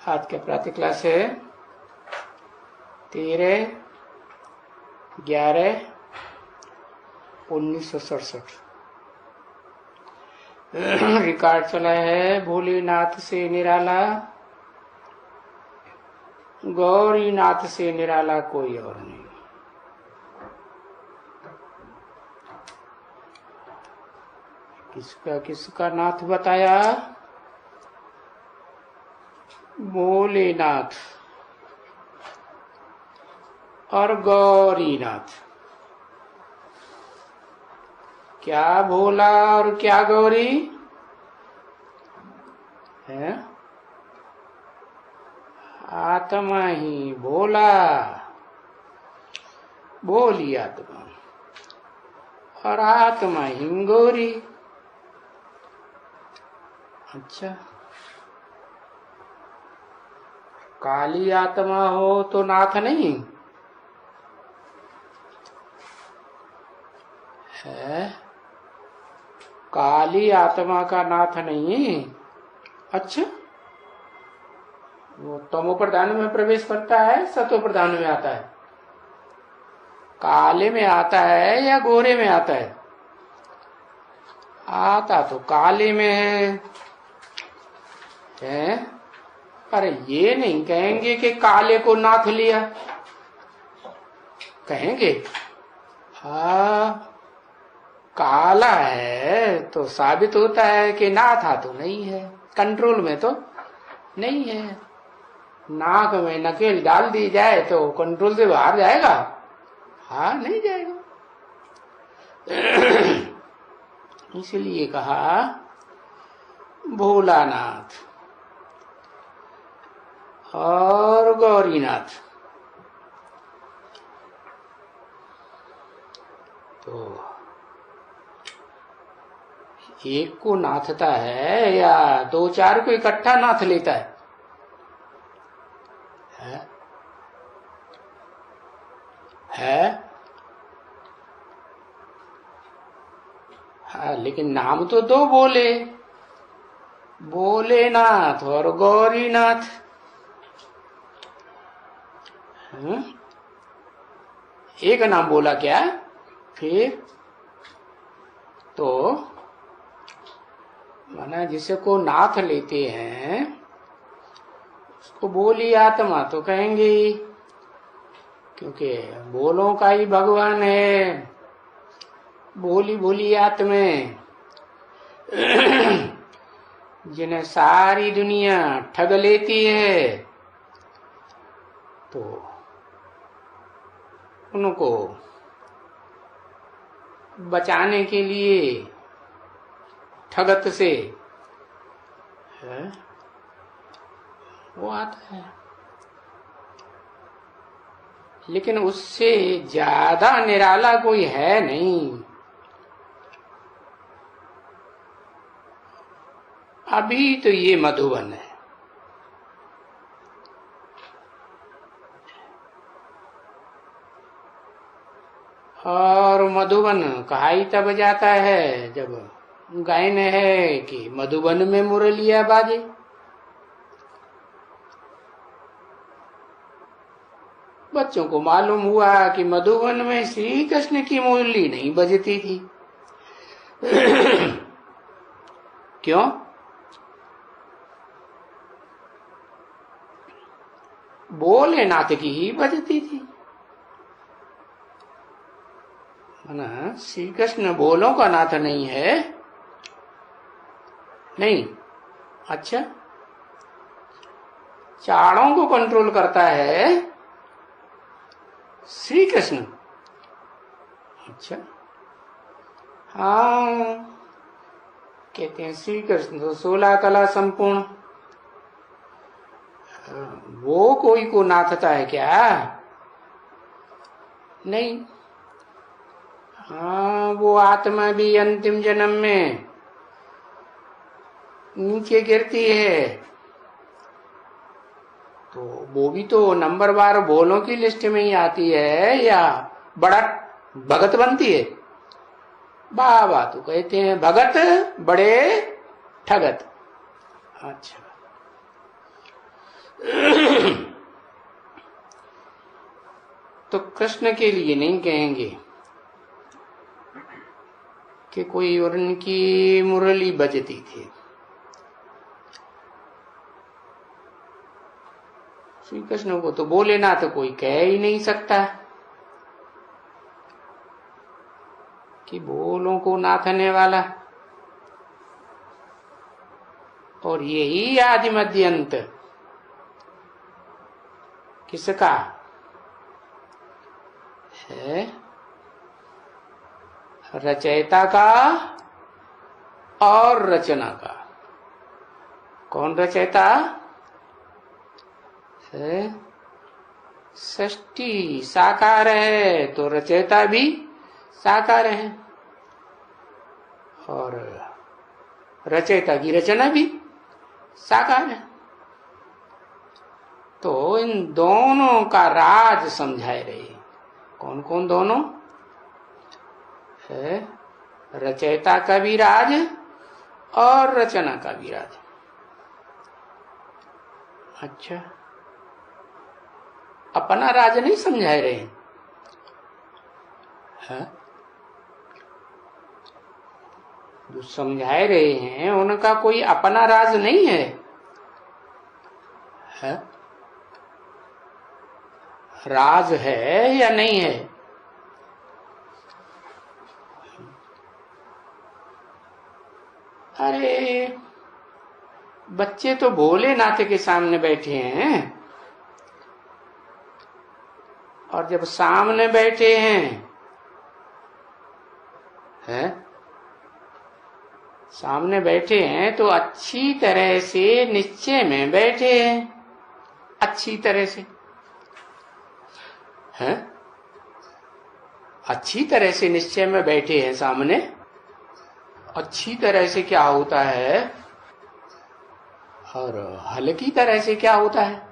आज के प्रातः क्लास है 13/11/1967। रिकॉर्ड चला है भोलेनाथ से निराला, गौरीनाथ से निराला कोई और नहीं। किसका किसका नाथ बताया? भोलेनाथ और गौरीनाथ। क्या भोला और क्या गौरी है? आत्मा ही भोला, भोली आत्मा, और आत्मा ही गौरी। अच्छा, काली आत्मा हो तो नाथ नहीं है? काली आत्मा का नाथ नहीं। अच्छा, वो तमो प्रधान में प्रवेश करता है, सतो प्रधान में आता है? काले में आता है या गोरे में आता है? आता तो काले में है। अरे ये नहीं कहेंगे कि काले को नाथ लिया, कहेंगे हाँ काला है तो साबित होता है कि नाथा तो नहीं है, कंट्रोल में तो नहीं है। नाक में नकेल डाल दी जाए तो कंट्रोल से बाहर जाएगा? हाँ, नहीं जाएगा। इसलिए कहा भोलानाथ और गौरीनाथ। तो एक को नाथता है या दो चार को इकट्ठा नाथ लेता है? है? हाँ, लेकिन नाम तो दो बोले, भोलेनाथ और गौरीनाथ। एक नाम बोला क्या? फिर तो माना जिसे को नाथ लेते हैं उसको भोली आत्मा तो कहेंगे ही, क्योंकि बोलों का ही भगवान है। भोली भोली आत्मा जिन्हें सारी दुनिया ठग लेती है, तो उनको बचाने के लिए ठगत से है वो आता है। लेकिन उससे ज्यादा निराला कोई है नहीं। अभी तो ये मधुबन है, और मधुबन कहा ही तब जाता है जब गायन है कि मधुबन में मुरलिया बाजे। बच्चों को मालूम हुआ कि मधुबन में श्री कृष्ण की मुरली नहीं बजती थी। क्यों? भोलेनाथ की ही बजती थी। ना, श्री कृष्ण बोलों का नाथ नहीं है? नहीं। अच्छा, चारों को कंट्रोल करता है श्री कृष्ण। अच्छा, हाँ, कहते हैं श्री कृष्ण तो 16 कला संपूर्ण। वो कोई को नाथता है क्या? नहीं। हाँ, वो आत्मा भी अंतिम जन्म में नीचे गिरती है, तो वो भी तो नंबरवार बोलों की लिस्ट में ही आती है या बड़ा भगत बनती है? बाबा तो कहते हैं भगत बड़े ठगत। अच्छा, तो कृष्ण के लिए नहीं कहेंगे कि कोई और उनकी मुरली बजती थी। श्री कृष्ण को तो बोले ना तो कोई कह ही नहीं सकता कि बोलों को नाथने वाला। और यही आदि मध्य अंत किसका है? रचयिता का और रचना का। कौन रचयिता है? सृष्टि साकार है तो रचयिता भी साकार है, और रचयिता की रचना भी साकार है। तो इन दोनों का राज समझाए रहे। कौन कौन दोनों है? रचयिता का भी राज और रचना का भी राज। अच्छा, अपना राज नहीं समझाए रहे हैं? जो समझाए रहे हैं उनका कोई अपना राज नहीं है, है? राज है या नहीं है? अरे बच्चे तो भोलेनाथ के सामने बैठे हैं, और जब सामने बैठे हैं, सामने बैठे हैं तो अच्छी तरह से निश्चय में बैठे हैं। अच्छी तरह से हैं, अच्छी तरह से निश्चय में बैठे हैं सामने। अच्छी तरह से क्या होता है और हल्की तरह से क्या होता है?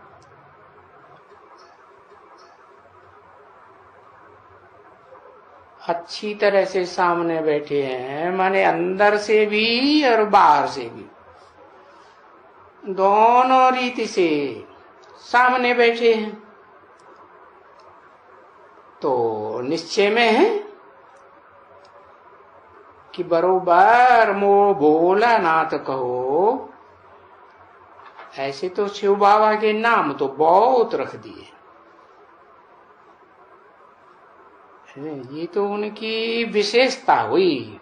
अच्छी तरह से सामने बैठे हैं माने अंदर से भी और बाहर से भी, दोनों रीति से सामने बैठे हैं। तो निश्चय में है कि बरोबर मो भोलानाथ कहो। ऐसे तो शिव बाबा के नाम तो बहुत रख दिए, ये तो उनकी विशेषता हुई।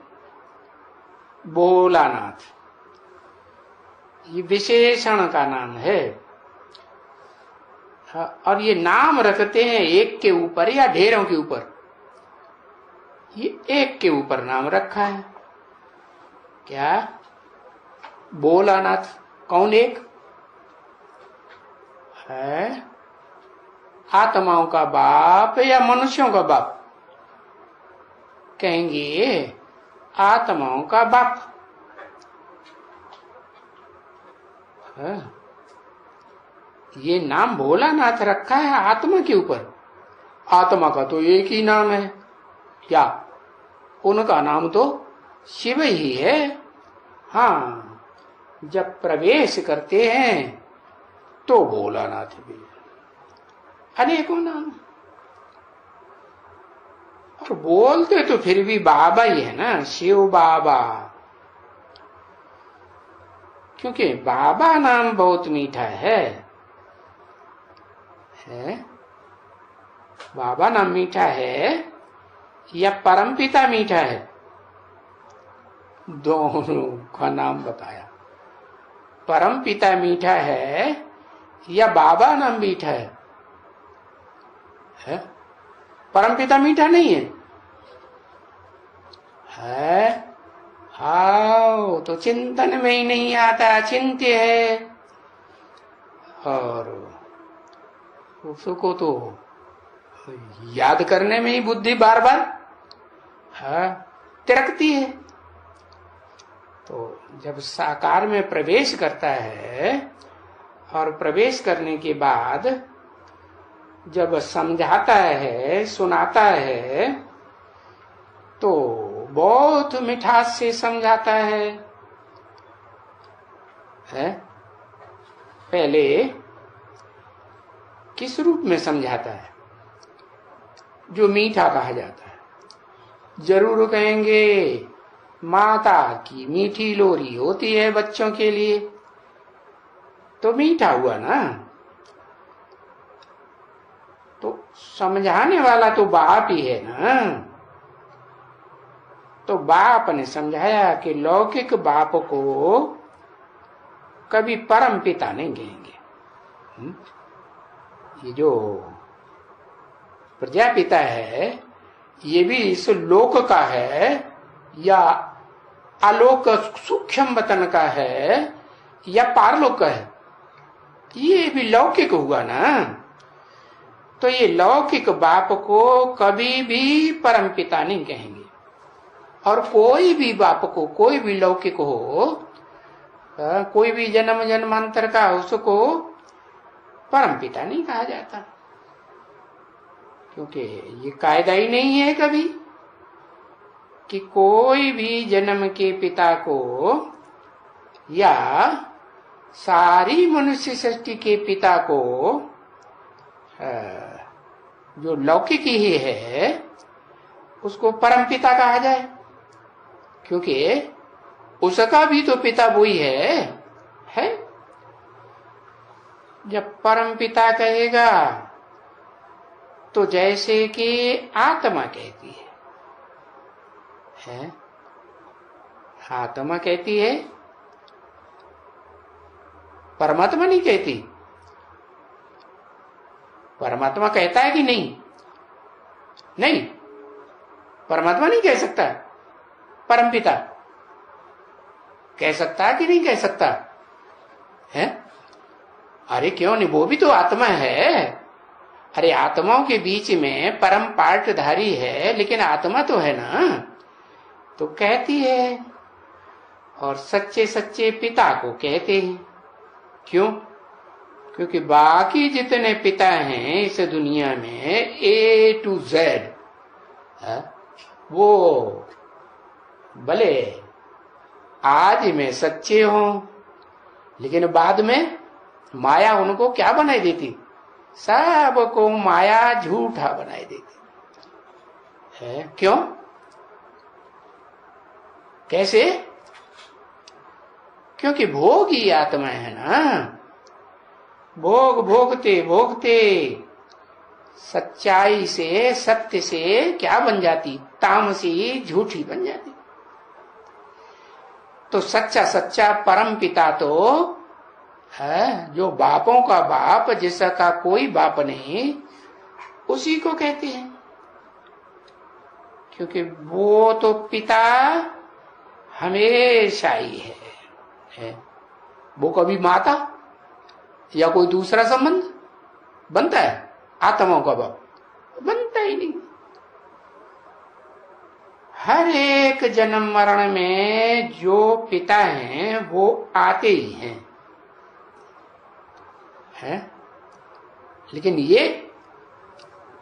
भोलानाथ ये विशेषण का नाम है, और ये नाम रखते हैं एक के ऊपर या ढेरों के ऊपर? ये एक के ऊपर नाम रखा है। क्या? भोलानाथ। कौन एक है? आत्माओं का बाप या मनुष्यों का बाप? कहेंगे आत्माओं का बाप है। ये नाम भोलानाथ रखा है आत्मा के ऊपर। आत्मा का तो एक ही नाम है, क्या? उनका नाम तो शिव ही है। हाँ, जब प्रवेश करते हैं तो भोलानाथ भी, अनेकों नाम। और बोलते तो फिर भी बाबा ही है ना, शिव बाबा, क्योंकि बाबा नाम बहुत मीठा है। बाबा नाम मीठा है या परमपिता मीठा है? दोनों का नाम बताया। परमपिता मीठा है या बाबा नाम मीठा है? परमपिता मीठा नहीं है? हाँ, तो चिंतन में ही नहीं आता, चिंत्य है। और उसको तो याद करने में ही बुद्धि बार बार तिरकती है। तो जब साकार में प्रवेश करता है, और प्रवेश करने के बाद जब समझाता है, सुनाता है, तो बहुत मिठास से समझाता है। पहले किस रूप में समझाता है? जो मीठा कहा जाता है। जरूर कहेंगे माता की मीठी लोरी होती है बच्चों के लिए, तो मीठा हुआ ना। तो समझाने वाला तो बाप ही है ना। तो बाप ने समझाया कि लौकिक बाप को कभी परम पिता नहीं कहेंगे। ये जो प्रजापिता है ये भी इस लोक का है या आलोक सूक्ष्म वतन का है या पारलोक का है, ये भी लौकिक हुआ ना। तो ये लौकिक बाप को कभी भी परम पिता नहीं कहेंगे। और कोई भी बाप को, कोई भी लौकिक हो, कोई भी जन्म जन्मांतर का, उसको परम पिता नहीं कहा जाता, क्योंकि ये कायदा ही नहीं है कभी कि कोई भी जन्म के पिता को या सारी मनुष्य सृष्टि के पिता को जो लौकिक ही है उसको परम पिता कहा जाए, क्योंकि उसका भी तो पिता वही है। जब परम पिता कहेगा तो जैसे कि आत्मा कहती है, आत्मा कहती है, परमात्मा नहीं कहती। परमात्मा कहता है कि नहीं? नहीं, परमात्मा नहीं कह सकता। परमपिता कह सकता है कि नहीं कह सकता है? अरे क्यों नहीं, वो भी तो आत्मा है। अरे आत्माओं के बीच में परम पार्टधारी है, लेकिन आत्मा तो है ना, तो कहती है। और सच्चे सच्चे पिता को कहते हैं। क्यों? क्योंकि बाकी जितने पिता हैं इस दुनिया में A to Z वो भले आज में सच्चे हों, लेकिन बाद में माया उनको क्या बनाई देती? सबको माया झूठा बनाई देती है। क्यों? कैसे? क्योंकि भोगी आत्मा है ना। भोग भोगते भोगते सच्चाई से, सत्य से क्या बन जाती? तामसी, झूठी बन जाती। तो सच्चा सच्चा परम पिता तो है जो बापों का बाप, जिसका कोई बाप नहीं, उसी को कहते हैं। क्योंकि वो तो पिता हमेशा ही है। वो कभी माता या कोई दूसरा संबंध बनता है? आत्माओं का बाप बनता ही नहीं। हर एक जन्म मरण में जो पिता हैं वो आते ही हैं, है? लेकिन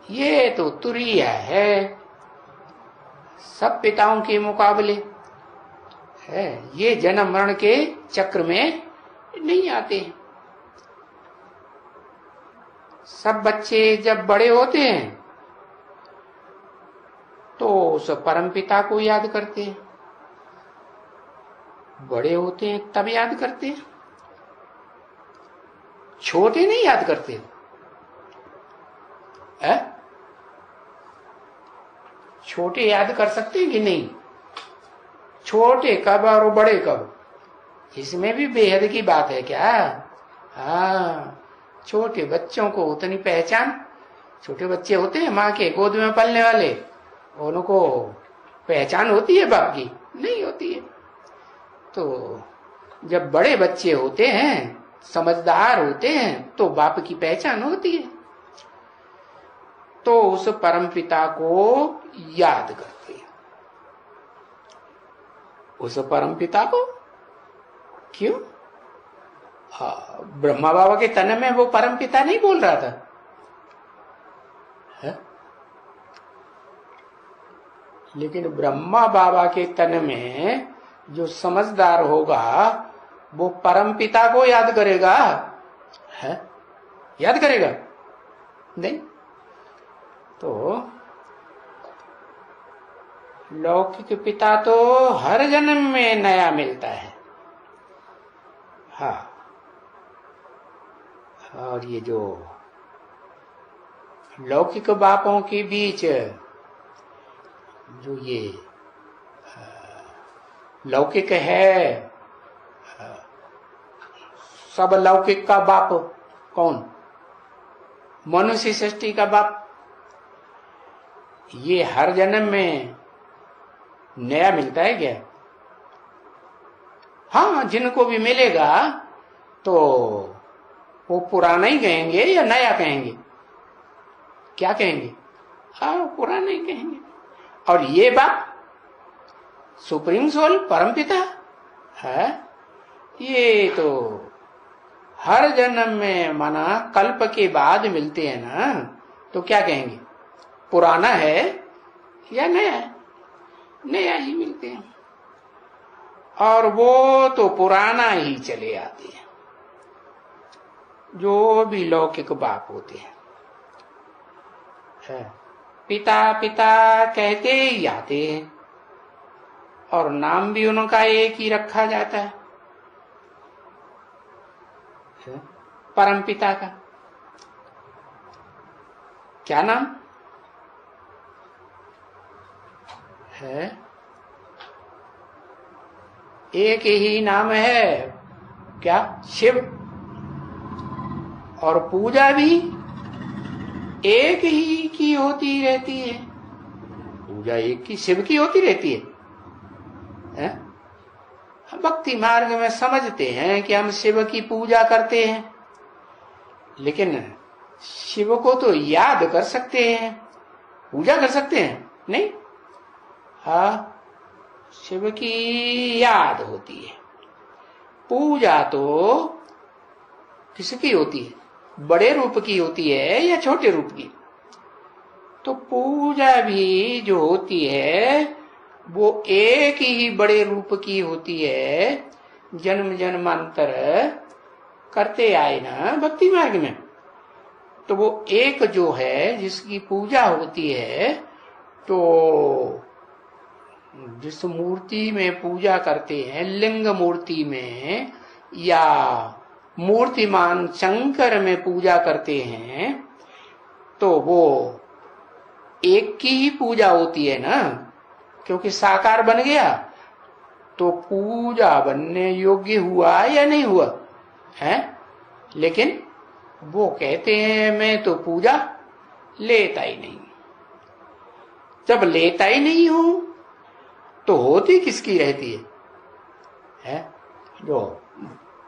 ये तो तुरीय है सब पिताओं के मुकाबले है। ये जन्म मरण के चक्र में नहीं आते हैं। सब बच्चे जब बड़े होते हैं तो उस परम पिता को याद करते हैं। बड़े होते हैं तब याद करते हैं, छोटे नहीं याद करते है? छोटे याद कर सकते हैं कि नहीं? छोटे कब और बड़े कब, इसमें भी बेहद की बात है क्या? हाँ, छोटे बच्चों को उतनी पहचान, छोटे बच्चे होते हैं माँ के गोद में पलने वाले, उनको पहचान होती है बाप की? नहीं होती है। तो जब बड़े बच्चे होते हैं, समझदार होते हैं, तो बाप की पहचान होती है। तो उस परम पिता को याद करते हैं। उस परम पिता को क्यों? ब्रह्मा बाबा के तन में वो परम पिता नहीं बोल रहा था है? लेकिन ब्रह्मा बाबा के तन में जो समझदार होगा वो परम पिता को याद करेगा है? याद करेगा नहीं। तो लौकिक पिता तो हर जन्म में नया मिलता है। हाँ, और ये जो लौकिक बापों के बीच जो ये लौकिक है, सब लौकिक का बाप कौन? मनुष्य सृष्टि का बाप। ये हर जन्म में नया मिलता है क्या? हाँ, जिनको भी मिलेगा तो वो पुराना ही कहेंगे या नया कहेंगे? क्या कहेंगे? हाँ, पुराना ही कहेंगे। और ये बाप सुप्रीम सोल परमपिता है, ये तो हर जन्म में माना कल्प के बाद मिलते हैं ना, तो क्या कहेंगे? पुराना है या नया है? नया ही मिलते हैं। और वो तो पुराना ही चले आते हैं, जो भी लौकिक बाप होते हैं। पिता पिता कहते ही आते हैं, और नाम भी उनका एक ही रखा जाता है, परम पिता का। क्या नाम है? एक ही नाम है, क्या? शिव। और पूजा भी एक ही की होती रहती है। पूजा एक की शिव की होती रहती है। भक्ति मार्ग में समझते हैं कि हम शिव की पूजा करते हैं, लेकिन शिव को तो याद कर सकते हैं, पूजा कर सकते हैं नहीं। हाँ, शिव की याद होती है, पूजा तो किसकी होती है? बड़े रूप की होती है या छोटे रूप की? तो पूजा भी जो होती है वो एक ही बड़े रूप की होती है, जन्म जन्मांतर करते आए ना भक्ति मार्ग में। तो वो एक जो है जिसकी पूजा होती है, तो जिस मूर्ति में पूजा करते हैं, लिंग मूर्ति में या मूर्तिमान शंकर में पूजा करते हैं, तो वो एक की ही पूजा होती है ना, क्योंकि साकार बन गया तो पूजा बनने योग्य हुआ या नहीं हुआ है। लेकिन वो कहते हैं मैं तो पूजा लेता ही नहीं। जब लेता ही नहीं हूं तो होती किसकी रहती है? जो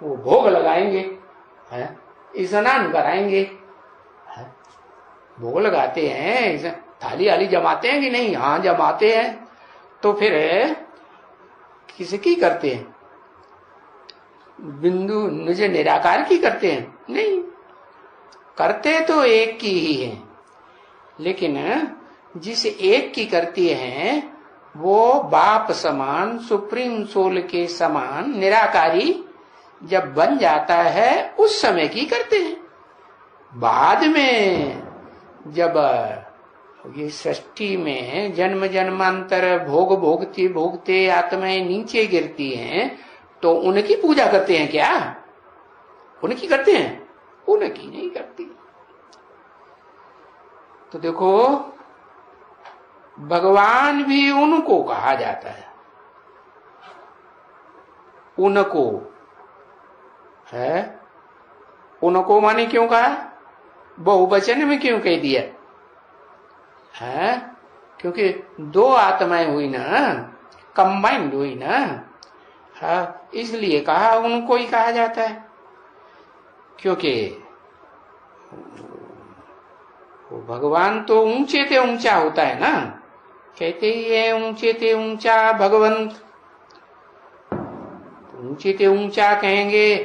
वो भोग लगाएंगे, है, स्नान कराएंगे, है, भोग लगाते हैं, थाली आली जमाते हैं कि नहीं? हाँ, जमाते हैं। तो फिर किसकी करते हैं? बिंदु निज निराकार की करते हैं? नहीं, करते तो एक की ही है, लेकिन जिस एक की करती है वो बाप समान, सुप्रीम सोल के समान निराकारी जब बन जाता है उस समय की करते हैं। बाद में जब ये सृष्टि में जन्म जन्मांतर भोग भोगते भोगते आत्माएं नीचे गिरती हैं, तो उनकी पूजा करते हैं क्या? उनकी करते हैं? उनकी नहीं करती। तो देखो, भगवान भी उनको कहा जाता है, उनको है। उनको माने क्यों कहा? बहुवचन में क्यों कह दिया है? क्योंकि दो आत्माएं हुई ना, कंबाइंड हुई ना, हाँ, इसलिए कहा उनको ही कहा जाता है। क्योंकि भगवान तो ऊंचे ते ऊंचा होता है ना, कहते ही है ऊंचे ते ऊंचा भगवंत। ऊंचे ते ऊंचा कहेंगे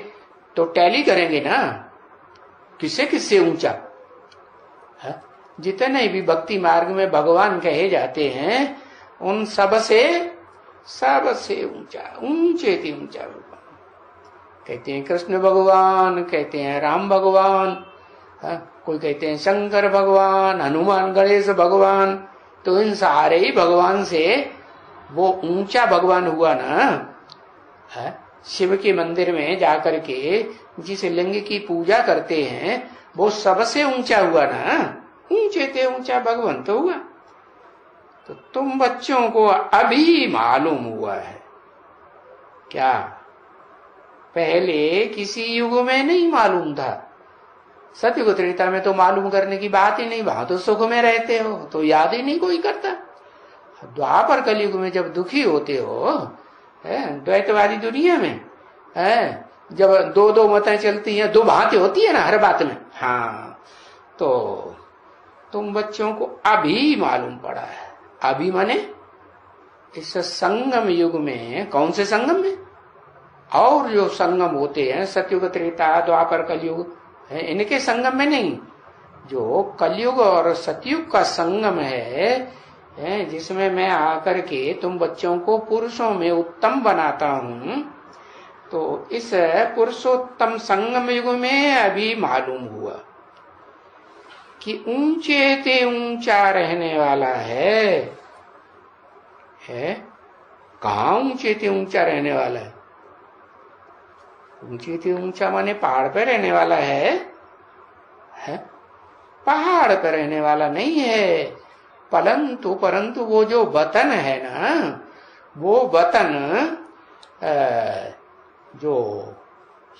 तो टैली करेंगे ना, किससे किससे ऊंचा है? जितने भी भक्ति मार्ग में भगवान कहे जाते हैं उन सबसे ऊंचा, ऊंचे ते ऊंचा भगवान। कहते हैं कृष्ण भगवान, कहते हैं राम भगवान, कोई कहते हैं शंकर भगवान, हनुमान, गणेश भगवान। तो इन सारे ही भगवान से वो ऊंचा भगवान हुआ ना, है? शिव के मंदिर में जाकर के जिस लिंग की पूजा करते हैं वो सबसे ऊंचा हुआ ना, ऊंचे थे ऊंचा भगवान तो हुआ। तो तुम बच्चों को अभी मालूम हुआ है क्या? पहले किसी युग में नहीं मालूम था। सतयुग त्रेता में तो मालूम करने की बात ही नहीं, वहां तो सुख में रहते हो तो याद ही नहीं कोई करता। द्वापर कलयुग में जब दुखी होते हो, द्वैतवादी दुनिया में है, जब दो दो मतें चलती हैं, दो बातें होती है ना हर बात में, हाँ, तो तुम बच्चों को अभी मालूम पड़ा है। अभी माने इस संगम युग में, कौन से संगम में? और जो संगम होते हैं सतयुग त्रेता द्वापर कलयुग, इनके संगम में नहीं, जो कलयुग और सतयुग का संगम है, जिसमें मैं आकर के तुम बच्चों को पुरुषों में उत्तम बनाता हूं, तो इस पुरुषोत्तम संगम युग में अभी मालूम हुआ कि ऊंचे ते ऊंचा रहने वाला है? कहाँ ऊंचे ते ऊंचा रहने वाला है? ऊंचे ते ऊंचा माने पहाड़ पे रहने वाला है? पहाड़ पे रहने वाला नहीं है, परंतु वो जो वतन है ना, वो वतन जो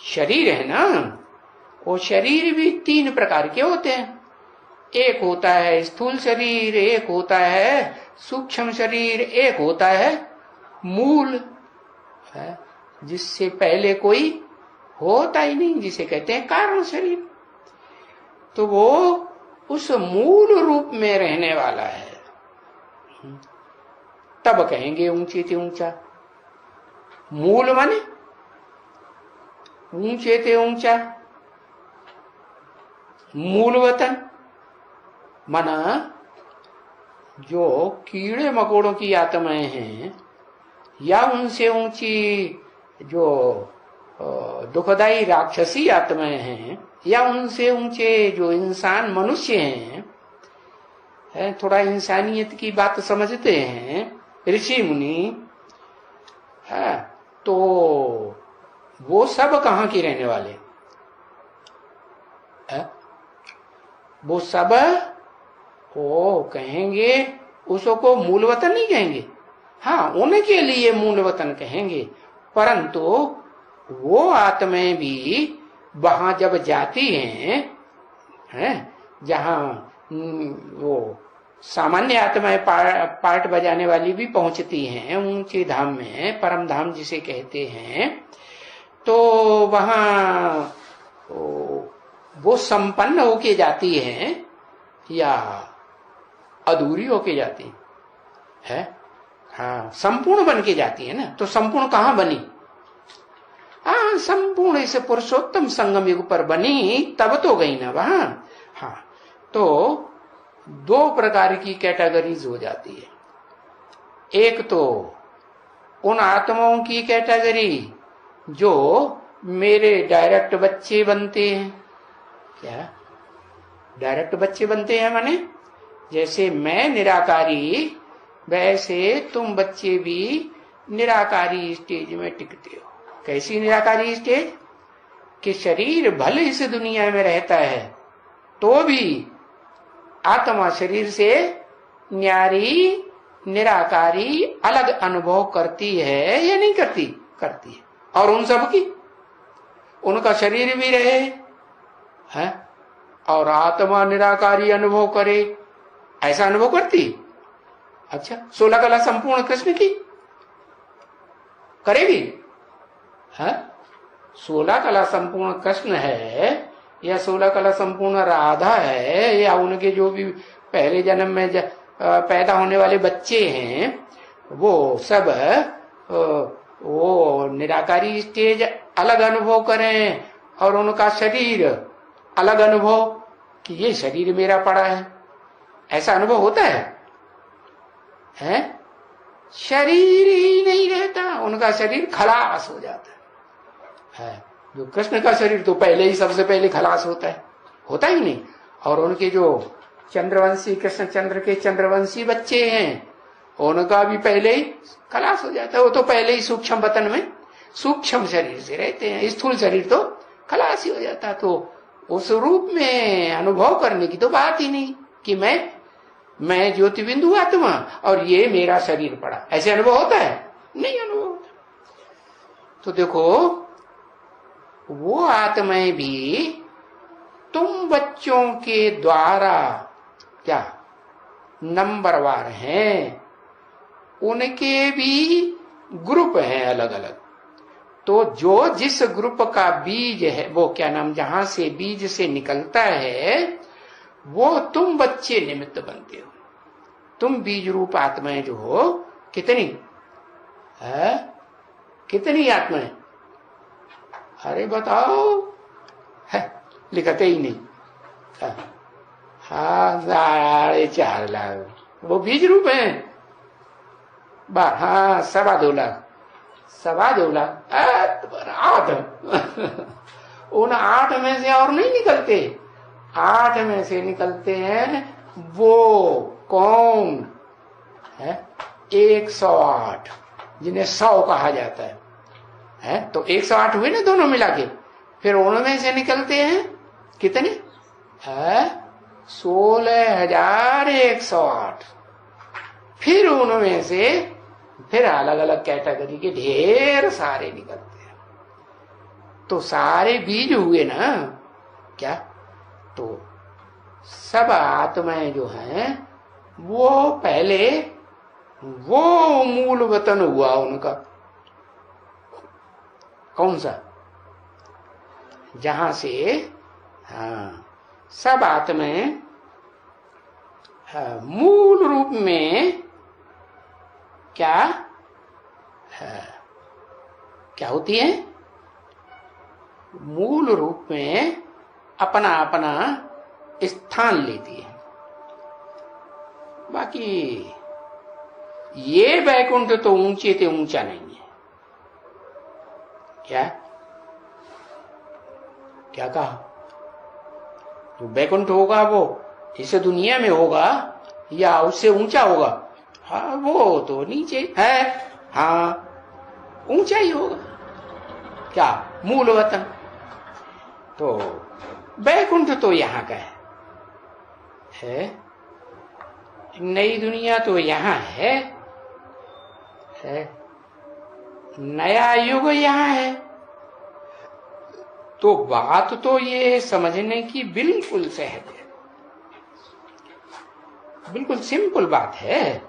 शरीर है ना, वो शरीर भी तीन प्रकार के होते हैं। एक होता है स्थूल शरीर, एक होता है सूक्ष्म शरीर, एक होता है मूल, जिससे पहले कोई होता ही नहीं, जिसे कहते हैं कारण शरीर। तो वो उस मूल रूप में रहने वाला है, तब कहेंगे ऊंचे ते ऊंचा। मूल माने ऊंचे ते ऊंचा, मूल वतन माना जो कीड़े मकोड़ों की आत्माएं हैं, या उनसे ऊंची जो दुखदाई राक्षसी आत्माएं हैं, या उनसे ऊंचे जो इंसान मनुष्य हैं, थोड़ा इंसानियत की बात समझते हैं ऋषि मुनि, तो वो सब कहाँ के रहने वाले? वो सब वो कहेंगे, उसको मूल वतन नहीं कहेंगे, हाँ उनके लिए मूल वतन कहेंगे, परंतु वो आत्माएं भी वहां जब जाती हैं, जहां वो सामान्य आत्माएं पार्ट बजाने वाली भी पहुंचती हैं ऊंचे धाम में, परम धाम जिसे कहते हैं, तो वहां वो संपन्न होके जाती हैं या अधूरी होके जाती है? हाँ, संपूर्ण बन के जाती है ना। तो संपूर्ण कहाँ बनी? हाँ, संपूर्ण इस पुरुषोत्तम संगम युग पर बनी, तब तो गई ना वहां। हाँ, तो दो प्रकार की कैटेगरीज हो जाती है। एक तो उन आत्माओं की कैटेगरी जो मेरे डायरेक्ट बच्चे बनते हैं। क्या डायरेक्ट बच्चे बनते हैं? माने जैसे मैं निराकारी, वैसे तुम बच्चे भी निराकारी स्टेज में टिकते हो। कैसी निराकारी स्टेज? कि शरीर भले इस दुनिया में रहता है तो भी आत्मा शरीर से न्यारी, निराकारी, अलग अनुभव करती है या नहीं करती? करती है। और उन सब की, उनका शरीर भी रहे है और आत्मा निराकारी अनुभव करे, ऐसा अनुभव करती? अच्छा, 16 कला संपूर्ण कृष्ण की करेगी? है 16 कला संपूर्ण कृष्ण है या 16 कला संपूर्ण राधा है, या उनके जो भी पहले जन्म में पैदा होने वाले बच्चे हैं, वो सब वो निराकारी स्टेज अलग अनुभव करें और उनका शरीर अलग अनुभव, कि ये शरीर मेरा पड़ा है, ऐसा अनुभव होता है? शरीर ही नहीं रहता, उनका शरीर खलास हो जाता है। जो कृष्ण का शरीर तो पहले ही सबसे पहले खलास होता ही नहीं। और उनके जो चंद्रवंशी, कृष्ण चंद्र के चंद्रवंशी बच्चे हैं, उनका भी पहले ही खलास हो जाता है। वो तो पहले ही सूक्ष्म वतन में सूक्ष्म शरीर से रहते हैं, स्थूल शरीर तो खलास ही हो जाता। तो उस रूप में अनुभव करने की तो बात ही नहीं कि मैं ज्योति बिंदु आत्मा और ये मेरा शरीर पड़ा, ऐसे अनुभव होता है? नहीं अनुभव होता। तो देखो वो आत्माएं भी तुम बच्चों के द्वारा क्या नंबरवार हैं, उनके भी ग्रुप हैं अलग अलग। तो जो जिस ग्रुप का बीज है वो क्या नाम, जहां से बीज से निकलता है वो तुम बच्चे निमित्त बनते हो। तुम बीज रूप आत्माएं जो हो, कितनी है, कितनी आत्माएं? अरे बताओ, है लिखते ही नहीं। हाँ 4.5 लाख वो बीज रूप है। हाँ 2.25 लाख, 2.25 लाख 8 उन 8 में से और नहीं निकलते। 8 में से निकलते हैं वो कौन है, 108 जिन्हें 100 कहा जाता है? तो 108 हुए ना दोनों मिला के। फिर उनमें से निकलते हैं कितने, 16,108। फिर उनमें से फिर अलग अलग कैटेगरी के ढेर सारे निकलते हैं। तो सारे बीज हुए ना क्या? तो सब आत्माएं जो हैं वो पहले वो मूल वतन हुआ उनका, कौन सा, जहां से सब आत्माएं मूल रूप में क्या क्या होती है, मूल रूप में अपना अपना स्थान लेती है। बाकी ये वैकुंठ तो ऊंचे से ऊंचा नहीं है। क्या क्या कहा? जो वैकुंठ होगा वो इस दुनिया में होगा या उससे ऊंचा होगा? हाँ वो तो नीचे है, हाँ ऊंचा ही होगा। क्या मूल वतन? तो वैकुंठ तो यहाँ का है, नई दुनिया तो यहाँ है, नया युग यहाँ है। तो बात तो ये समझने की बिल्कुल सहज है, बिल्कुल सिंपल बात है।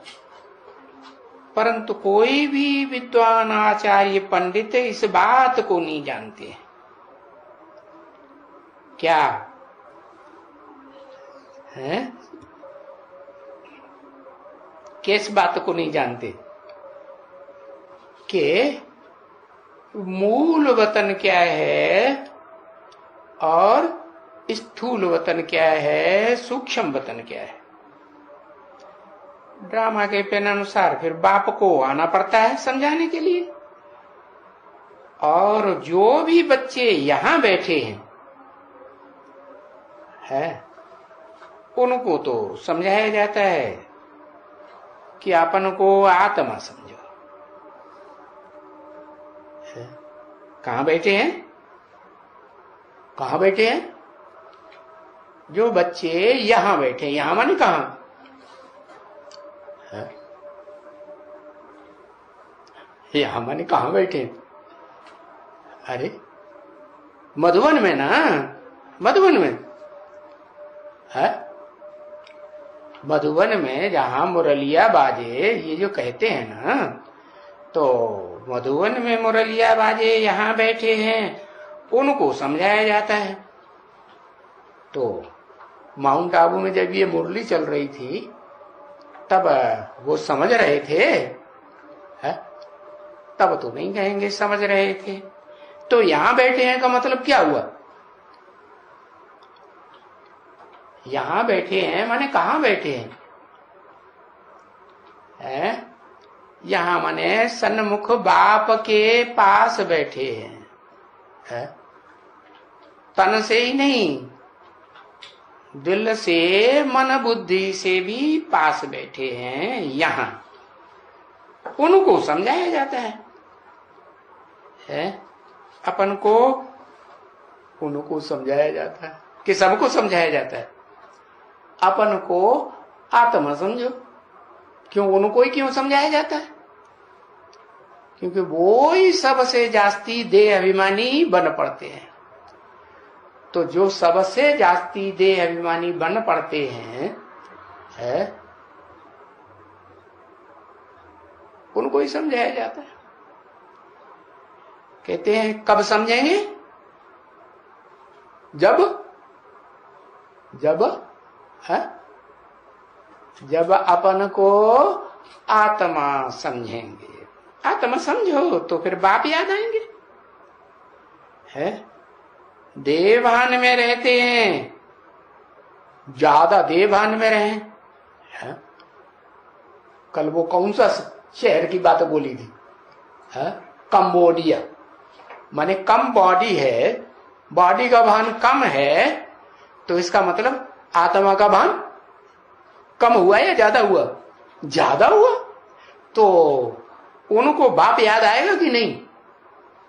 परंतु कोई भी विद्वान आचार्य पंडित इस बात को नहीं जानते। क्या है? किस बात को नहीं जानते कि मूल वतन क्या है और स्थूल वतन क्या है, सूक्ष्म वतन क्या है। ड्रामा के पेन अनुसार फिर बाप को आना पड़ता है समझाने के लिए। और जो भी बच्चे यहां बैठे हैं उनको तो समझाया जाता है कि अपन को आत्मा समझो। कहां बैठे हैं, कहां बैठे हैं? जो बच्चे यहां बैठे, यहां माने कहां? यहां माने कहां बैठे? अरे मधुबन में ना, मधुबन में है, मधुबन में जहां मुरलिया बाजे, ये जो कहते हैं ना, तो मधुबन में मुरलिया बाजे यहां बैठे हैं, उनको समझाया जाता है। तो माउंट आबू में जब ये मुरली चल रही थी तब वो समझ रहे थे है? तब तो नहीं कहेंगे समझ रहे थे। तो यहां बैठे हैं का मतलब क्या हुआ? यहां बैठे हैं माने कहां बैठे हैं? यहां माने सन्मुख बाप के पास बैठे हैं, तन से ही नहीं, दिल से मन बुद्धि से भी पास बैठे हैं। यहां उनको समझाया जाता है? अपन को उनको समझाया जाता है कि सबको समझाया जाता है? अपन को आत्मा समझो। क्यों उनको ही क्यों समझाया जाता है? क्योंकि वो ही सबसे जास्ती देह अभिमानी बन पड़ते हैं। तो जो सबसे जास्ती देह अभिमानी बन पड़ते हैं उनको ही समझाया जाता है। कहते हैं कब समझेंगे? जब अपन को आत्मा समझेंगे। आत्मा समझो तो फिर बाप याद आएंगे। देवभान में रहते हैं, ज्यादा देवभान में रहे। कल वो कौन सा शहर की बात बोली थी? कंबोडिया। माने कम बॉडी है, बॉडी का भान कम है, तो इसका मतलब आत्मा का भान कम हुआ या ज्यादा हुआ? ज्यादा हुआ। तो उनको बाप याद आएगा कि नहीं?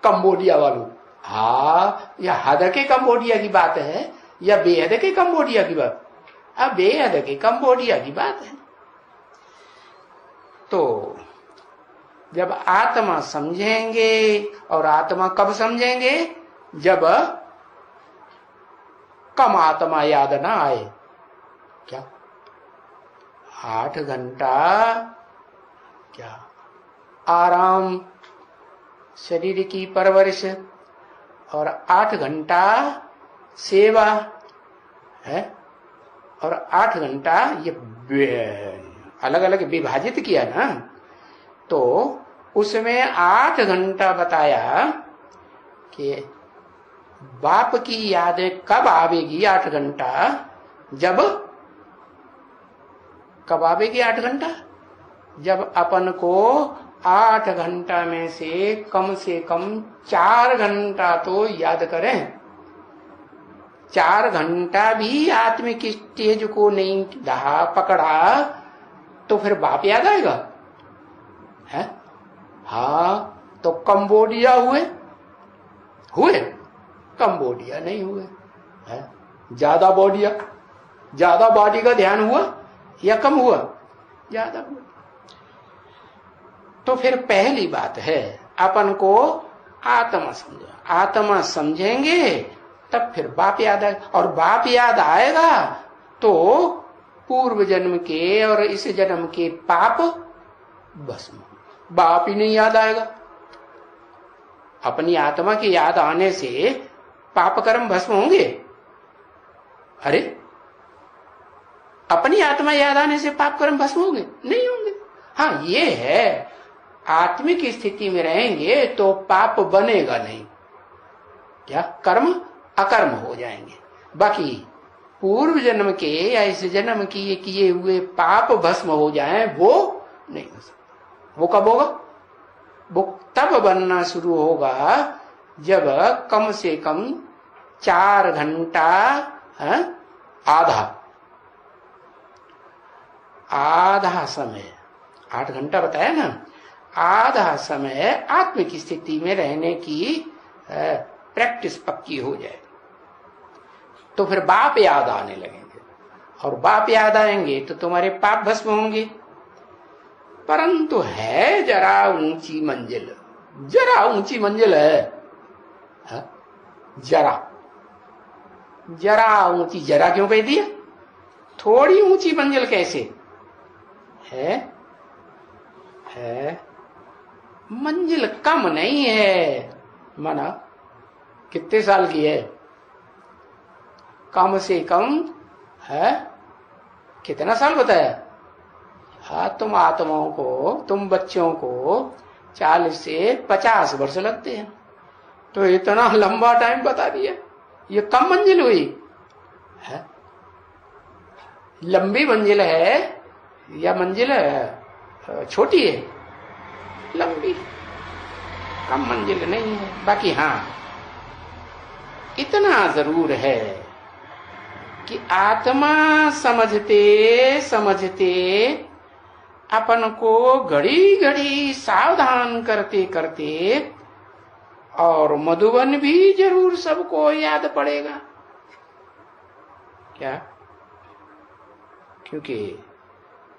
कंबोडिया वालों। या हद के कंबोडिया की बात है या बेहद के कंबोडिया की बात? अब बेहद के कंबोडिया की बात है। तो जब आत्मा समझेंगे, और आत्मा कब समझेंगे? जब कम आत्मा याद ना आए। क्या 8 घंटा क्या आराम, शरीर की परवरिश, और 8 घंटा सेवा है, और 8 घंटा ये अलग अलग विभाजित किया ना, तो उसमें 8 घंटा बताया कि बाप की यादें कब आवेगी। 8 घंटा कब आवेगी 8 घंटा? जब अपन को 8 घंटा में से कम 4 घंटा तो याद करें। 4 घंटा भी आत्मिक स्टेज को नहीं पकड़ा तो फिर बाप याद आएगा? तो कंबोडिया हुए कंबोडिया नहीं हुए। ज्यादा बॉडी का ध्यान हुआ या कम हुआ? ज्यादा हुआ। तो फिर पहली बात है अपन को आत्मा समझो। आत्मा समझेंगे तब फिर बाप याद आएगा, और बाप याद आएगा तो पूर्व जन्म के और इस जन्म के पाप भस्म। बाप ही नहीं याद आएगा। अपनी आत्मा की याद आने से पाप कर्म भस्म होंगे? अरे, अपनी आत्मा याद आने से पाप कर्म भस्म होंगे? नहीं होंगे। हाँ, ये है आत्मिक स्थिति में रहेंगे तो पाप बनेगा नहीं। क्या कर्म अकर्म हो जाएंगे। बाकी पूर्व जन्म के या इस जन्म की किए हुए पाप भस्म हो जाएं, वो नहीं हो सकता। वो कब होगा? वो तब बनना शुरू होगा जब कम से कम 4 घंटा आधा समय, 8 घंटा बताया ना, आधा समय आत्मिक स्थिति में रहने की प्रैक्टिस पक्की हो जाए तो फिर बाप याद आने लगेंगे, और बाप याद आएंगे तो तुम्हारे पाप भस्म होंगे। परंतु है जरा ऊंची मंजिल, जरा ऊंची मंजिल है, जरा ऊंची। जरा क्यों कह दिया? थोड़ी ऊंची मंजिल कैसे है? मंजिल कम नहीं है। माना कितने साल की है? कम से कम है कितना साल बताया? तुम आत्माओं को, तुम बच्चों को 40 से 50 वर्ष लगते हैं, तो इतना लंबा टाइम बता दिया। ये कम मंजिल हुई है? लंबी मंजिल है या मंजिल छोटी है? लंबी, कम मंजिल नहीं है। बाकी हाँ, इतना जरूर है कि आत्मा समझते समझते अपन को घड़ी घड़ी सावधान करते करते और मधुबन भी जरूर सबको याद पड़ेगा। क्या? क्योंकि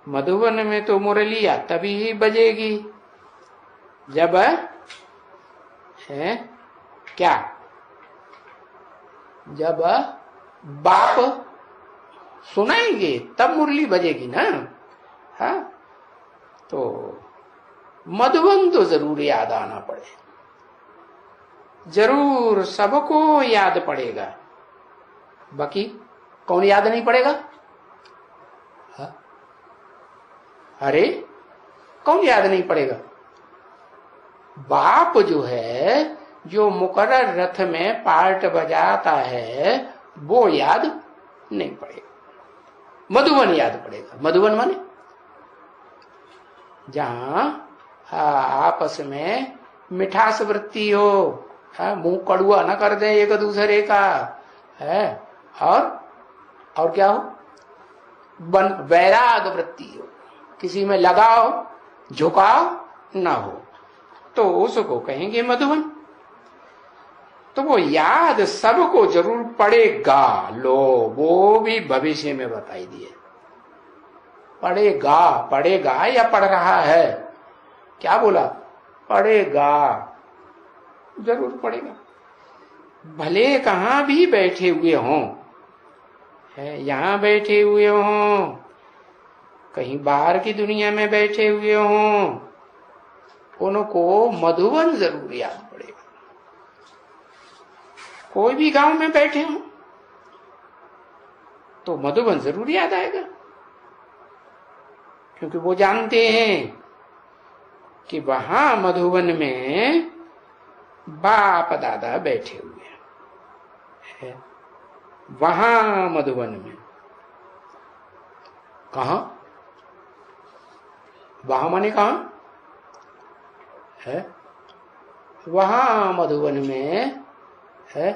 मधुबन में तो मुरलिया तभी बजेगी जब है क्या, जब बाप सुनाएंगे तब मुरली बजेगी ना। हाँ, तो मधुबन तो जरूर याद आना पड़े, जरूर सबको याद पड़ेगा। बाकी कौन याद नहीं पड़ेगा? हाँ? अरे कौन याद नहीं पड़ेगा? बाप जो है, जो मुकर्रर रथ में पार्ट बजाता है, वो याद नहीं पड़ेगा, मधुबन याद पड़ेगा। मधुबन माने जहां आपस में मिठास वृत्ति हो, मुंह कड़ुआ न कर दे एक दूसरे का है, और क्या हो, वैराग वृत्ति हो, किसी में लगाव झुकाव ना हो, तो उसको कहेंगे मधुबन। तो वो याद सबको जरूर पड़ेगा। लो, वो भी भविष्य में बताई दिए। पड़ेगा, पड़ेगा या पढ़ रहा है? क्या बोला? पड़ेगा, जरूर पड़ेगा। भले कहां भी बैठे हुए हों, यहां बैठे हुए हों, कहीं बाहर की दुनिया में बैठे हुए हों, उनको मधुबन जरूर याद पड़ेगा। कोई भी गांव में बैठे हों तो मधुबन जरूर याद आएगा, क्योंकि वो जानते हैं कि वहां मधुबन में बाप दादा बैठे हुए हैं। वहां मधुबन में कहा, वहां माने कहा है? वहां मधुबन में है।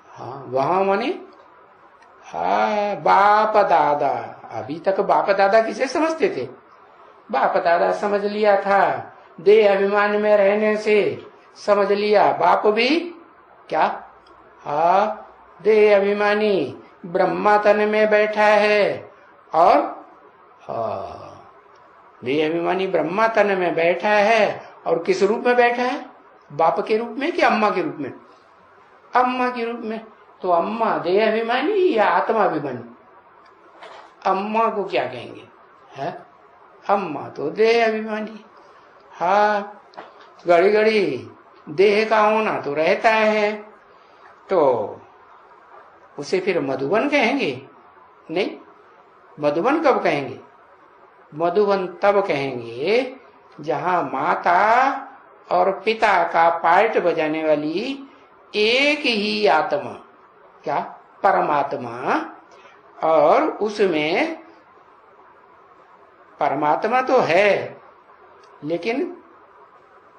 हाँ, वहां माने बाप दादा। अभी तक बाप दादा किसे समझते थे? बाप दादा समझ लिया था, देह अभिमान में रहने से समझ लिया बाप भी क्या, देह अभिमानी ब्रह्मा तन में बैठा है, और देह अभिमानी ब्रह्मा तन में बैठा है, और किस रूप में बैठा है? बाप के रूप में कि अम्मा के रूप में? अम्मा के रूप में। तो अम्मा देह अभिमानी या आत्मा अभिमानी? अम्मा को क्या कहेंगे? है अम्मा तो देह अभिमानी। हाँ, घड़ी घड़ी देह का होना तो रहता है, तो उसे फिर मधुबन कहेंगे? नहीं, मधुबन कब कहेंगे? मधुबन तब कहेंगे जहां माता और पिता का पार्ट बजाने वाली एक ही आत्मा, क्या, परमात्मा, और उसमें परमात्मा तो है, लेकिन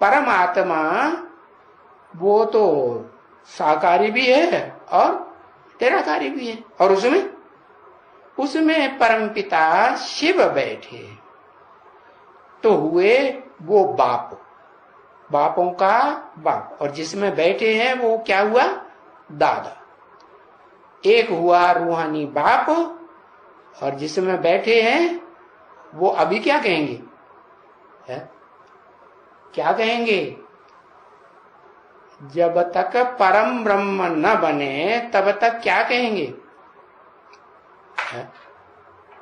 परमात्मा वो तो साकारी भी है और निराकारी भी है, और उसमें परमपिता शिव बैठे, तो हुए वो बाप, बापों का बाप, और जिसमें बैठे हैं वो क्या हुआ? दादा। एक हुआ रूहानी बाप, और जिसमें बैठे हैं वो अभी क्या कहेंगे? है? क्या कहेंगे? जब तक परम ब्रह्म न बने तब तक क्या कहेंगे? है?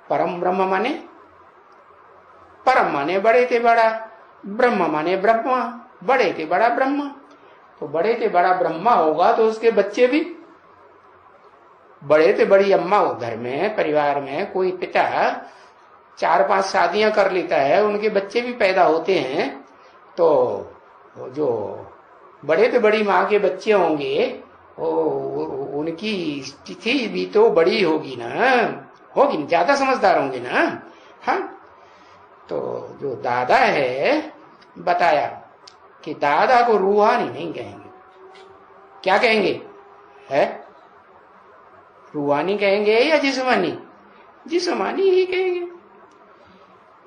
परम ब्रह्म माने, परम माने बड़े थे बड़ा, ब्रह्म माने ब्रह्मा, बड़े थे बड़ा ब्रह्मा। तो बड़े थे बड़ा ब्रह्मा होगा तो उसके बच्चे भी बड़े थे बड़ी अम्मा हो। घर में परिवार में कोई पिता 4-5 शादियां कर लेता है, उनके बच्चे भी पैदा होते हैं, तो जो बड़े तो बड़ी माँ के बच्चे होंगे, उनकी स्थिति भी तो बड़ी होगी ना, होगी ना, ज्यादा समझदार होंगे ना। हाँ, तो जो दादा है, बताया कि दादा को रूहानी नहीं कहेंगे। क्या कहेंगे? है रूहानी कहेंगे या जिस्मानी? जिस्मानी ही कहेंगे।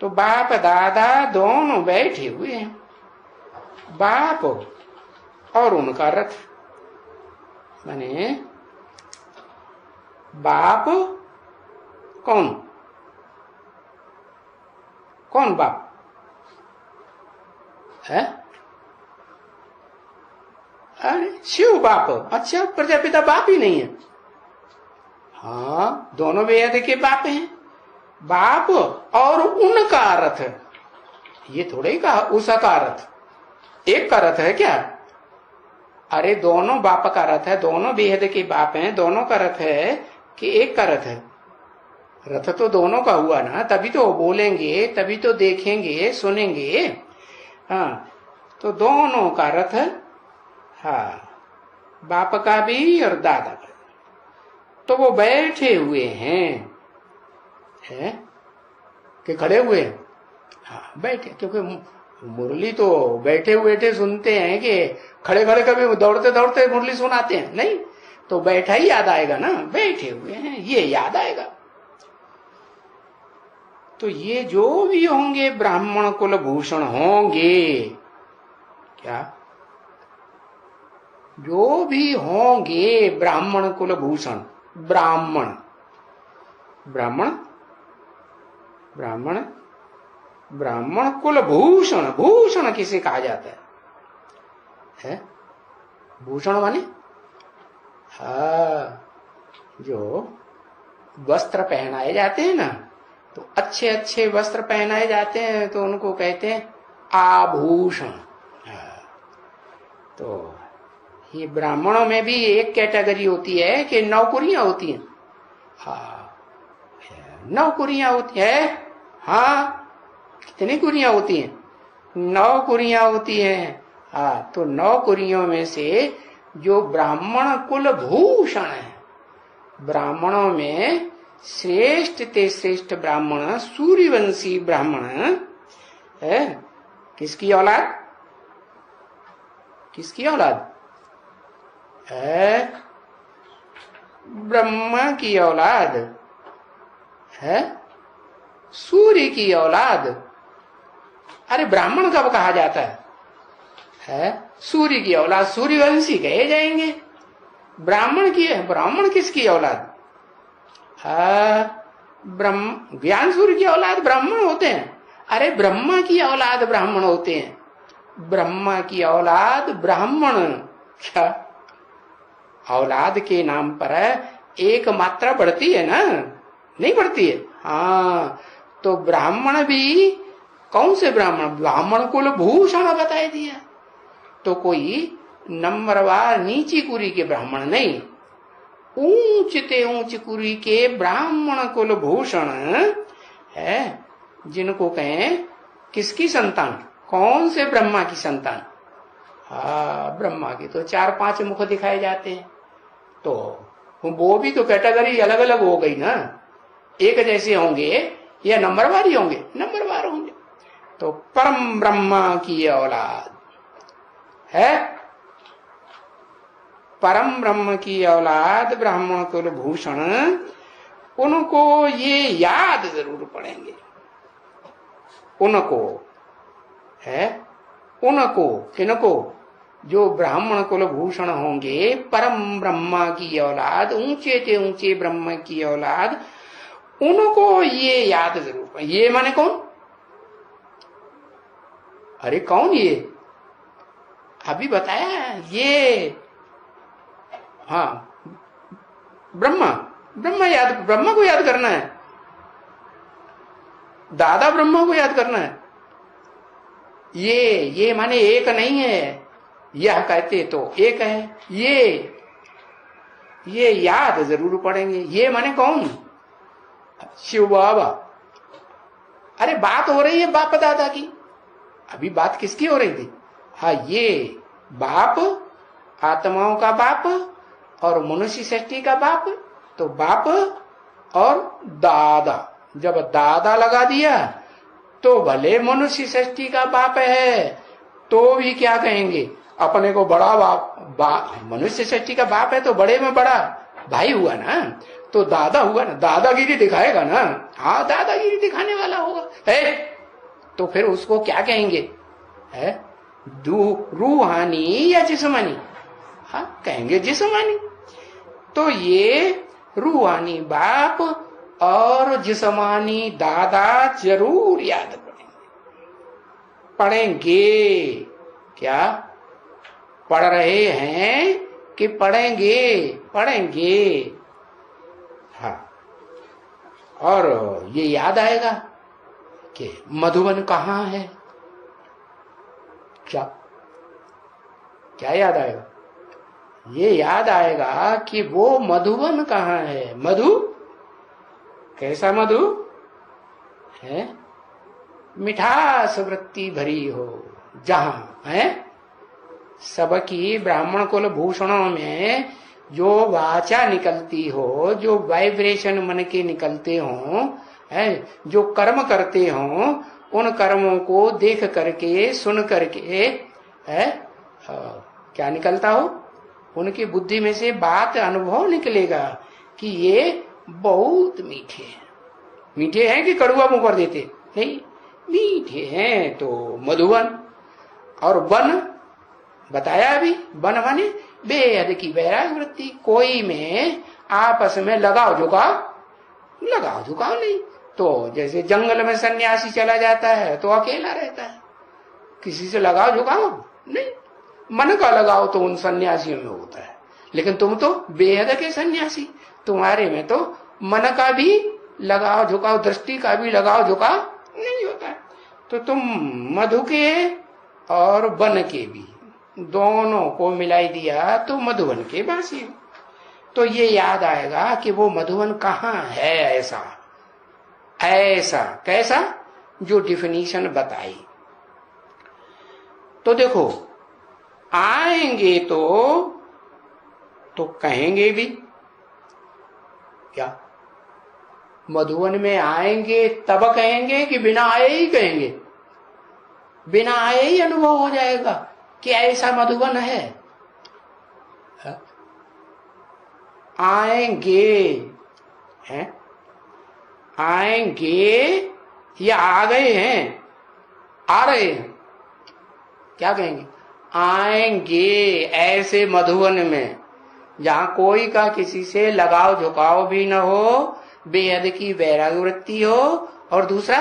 तो बाप दादा दोनों बैठे हुए हैं, बाप और उनका रथ। माने बाप कौन कौन बाप है? अरे शिव बाप। अच्छा, प्रजापिता बाप ही नहीं है? हाँ, दोनों बेहद के बाप हैं, बाप और उनका रथ। ये थोड़े ही कहा उसका रथ, एक का रथ है क्या? अरे दोनों बाप का रथ है, दोनों बेहद के बाप हैं, दोनों का रथ है कि एक का रथ है? रथ तो दोनों का हुआ ना, तभी तो बोलेंगे, तभी तो देखेंगे सुनेंगे। हाँ, तो दोनों का रथ, हाँ, बाप का भी और दादा का। तो वो बैठे हुए हैं, है कि खड़े हुए हैं? हाँ, बैठे, क्योंकि मुरली तो बैठे बैठे सुनते हैं कि खड़े खड़े कभी दौड़ते दौड़ते मुरली सुनाते हैं? नहीं, तो बैठा ही याद आएगा ना, बैठे हुए हैं ये याद आएगा। तो ये जो भी होंगे ब्राह्मण कुल भूषण होंगे, क्या? जो भी होंगे ब्राह्मण कुल भूषण, ब्राह्मण ब्राह्मण ब्राह्मण ब्राह्मण कुल भूषण। भूषण किसे कहा जाता है? भूषण माने जो वस्त्र पहनाए जाते हैं ना, तो अच्छे अच्छे वस्त्र पहनाए जाते हैं तो उनको कहते हैं आभूषण। तो ये ब्राह्मणों में भी एक कैटेगरी होती है कि नौकरियां होती हैं। हाँ, नौकरियां होती है। हाँ, कितनी कुरियां होती हैं? 9 कुरियां होती हैं। हाँ, तो 9 कुरियों में से जो ब्राह्मण कुल भूषण है, ब्राह्मणों में श्रेष्ठ ते श्रेष्ठ ब्राह्मण सूर्यवंशी ब्राह्मण है। किसकी औलाद? किसकी औलाद है? ब्रह्मा की औलाद है, सूर्य की औलाद। अरे ब्राह्मण कब कहा जाता है? सूर्य की औलाद, सूर्यवंशी कहे जाएंगे। ब्राह्मण की है, ब्राह्मण किसकी औलाद? ब्रह्म ज्ञान सूर्य की औलाद ब्राह्मण होते हैं। अरे ब्रह्मा की औलाद ब्राह्मण होते हैं, ब्रह्मा की औलाद ब्राह्मण। क्या औलाद के नाम पर एक मात्रा बढ़ती है ना? नहीं बढ़ती है? हाँ, तो ब्राह्मण भी कौन से ब्राह्मण? ब्राह्मण कुल भूषण बताया दिया। तो कोई नंबरवार नीची कुरी के ब्राह्मण नहीं, ऊंचते ऊंच कुरी के ब्राह्मण कुल भूषण है, जिनको कहें किसकी संतान? कौन से ब्रह्मा की संतान? हाँ, ब्रह्मा की तो 4-5 मुख दिखाए जाते हैं। तो वो भी तो कैटेगरी अलग अलग हो गई ना, एक जैसे होंगे या नंबरवार ही होंगे? नंबरवार होंगे। तो परम ब्रह्मा की औलाद है, परम ब्रह्म की औलाद ब्राह्मण कुल भूषण, उनको ये याद जरूर पड़ेंगे। उनको है, उनको किनको? जो ब्राह्मण कुल भूषण होंगे, परम ब्रह्मा की औलाद, ऊंचे से ऊंचे ब्रह्म की औलाद, उनको ये याद जरूर। ये माने कौन? अरे कौन ये? अभी बताया ये। हाँ, ब्रह्मा। ब्रह्मा याद, ब्रह्मा को याद करना है, दादा ब्रह्मा को याद करना है। ये माने एक नहीं है, यह कहते तो एक है। ये याद जरूर पड़ेंगे। ये माने कौन? शिव बाबा। अरे बात हो रही है बाप दादा की, अभी बात किसकी हो रही थी? हाँ, ये बाप, आत्माओं का बाप और मनुष्य सृष्टि का बाप। तो बाप और दादा, जब दादा लगा दिया तो भले मनुष्य सृष्टि का बाप है तो भी क्या कहेंगे? अपने को बड़ा बाप, मनुष्य सृष्टि का बाप है तो बड़े में बड़ा भाई हुआ ना। तो दादा हुआ ना, दादागिरी दिखाएगा ना। हाँ, दादागिरी दिखाने वाला होगा है, तो फिर उसको क्या कहेंगे है, रूहानी या जिस्मानी? हाँ, कहेंगे जिस्मानी। तो ये रूहानी बाप और जिस्मानी दादा जरूर याद पढ़ेंगे। क्या पढ़ रहे हैं कि पढ़ेंगे? पढ़ेंगे। हाँ, और ये याद आएगा कि मधुबन कहाँ है। क्या क्या याद आएगा? ये याद आएगा कि वो मधुबन कहाँ है। मधु, कैसा मधु है? मिठास वृत्ति भरी हो, जहां है सबकी ब्राह्मण कुल भूषणों में जो वाचा निकलती हो, जो वाइब्रेशन मन के निकलते हो, है जो कर्म करते हो, उन कर्मों को देख करके सुन करके है क्या निकलता हो, उनकी बुद्धि में से बात अनुभव निकलेगा कि ये बहुत मीठे हैं। मीठे हैं कि कड़ुआ मुंह कर देते? नहीं, मीठे हैं। तो मधुवन। और वन बताया अभी, वन माने बेहद की वैराग वृत्ति। कोई में आपस में लगाव झुकाव नहीं। तो जैसे जंगल में सन्यासी चला जाता है तो अकेला रहता है, किसी से लगाव झुकाव नहीं। मन का लगाव तो उन सन्यासियों में होता है, लेकिन तुम तो बेहद के सन्यासी, तुम्हारे में तो मन का भी लगाव झुकाव, दृष्टि का भी लगाव झुकाव नहीं होता है। तो तुम मधु के और वन के भी दोनों को मिलाई दिया तो मधुवन के वासी हो। तो ये याद आएगा कि वो मधुवन कहाँ है। ऐसा कैसा, जो डिफिनीशन बताई। तो देखो, आएंगे तो कहेंगे भी क्या? मधुवन में आएंगे तब कहेंगे कि बिना आए ही कहेंगे? बिना आए ही अनुभव हो जाएगा कि ऐसा मधुवन है। आएंगे हैं, आएंगे या आ गए हैं, आ रहे हैं, क्या कहेंगे? आएंगे ऐसे मधुवन में जहां कोई का किसी से लगाव झुकाव भी न हो, बेहद की वैराग वृत्ति हो, और दूसरा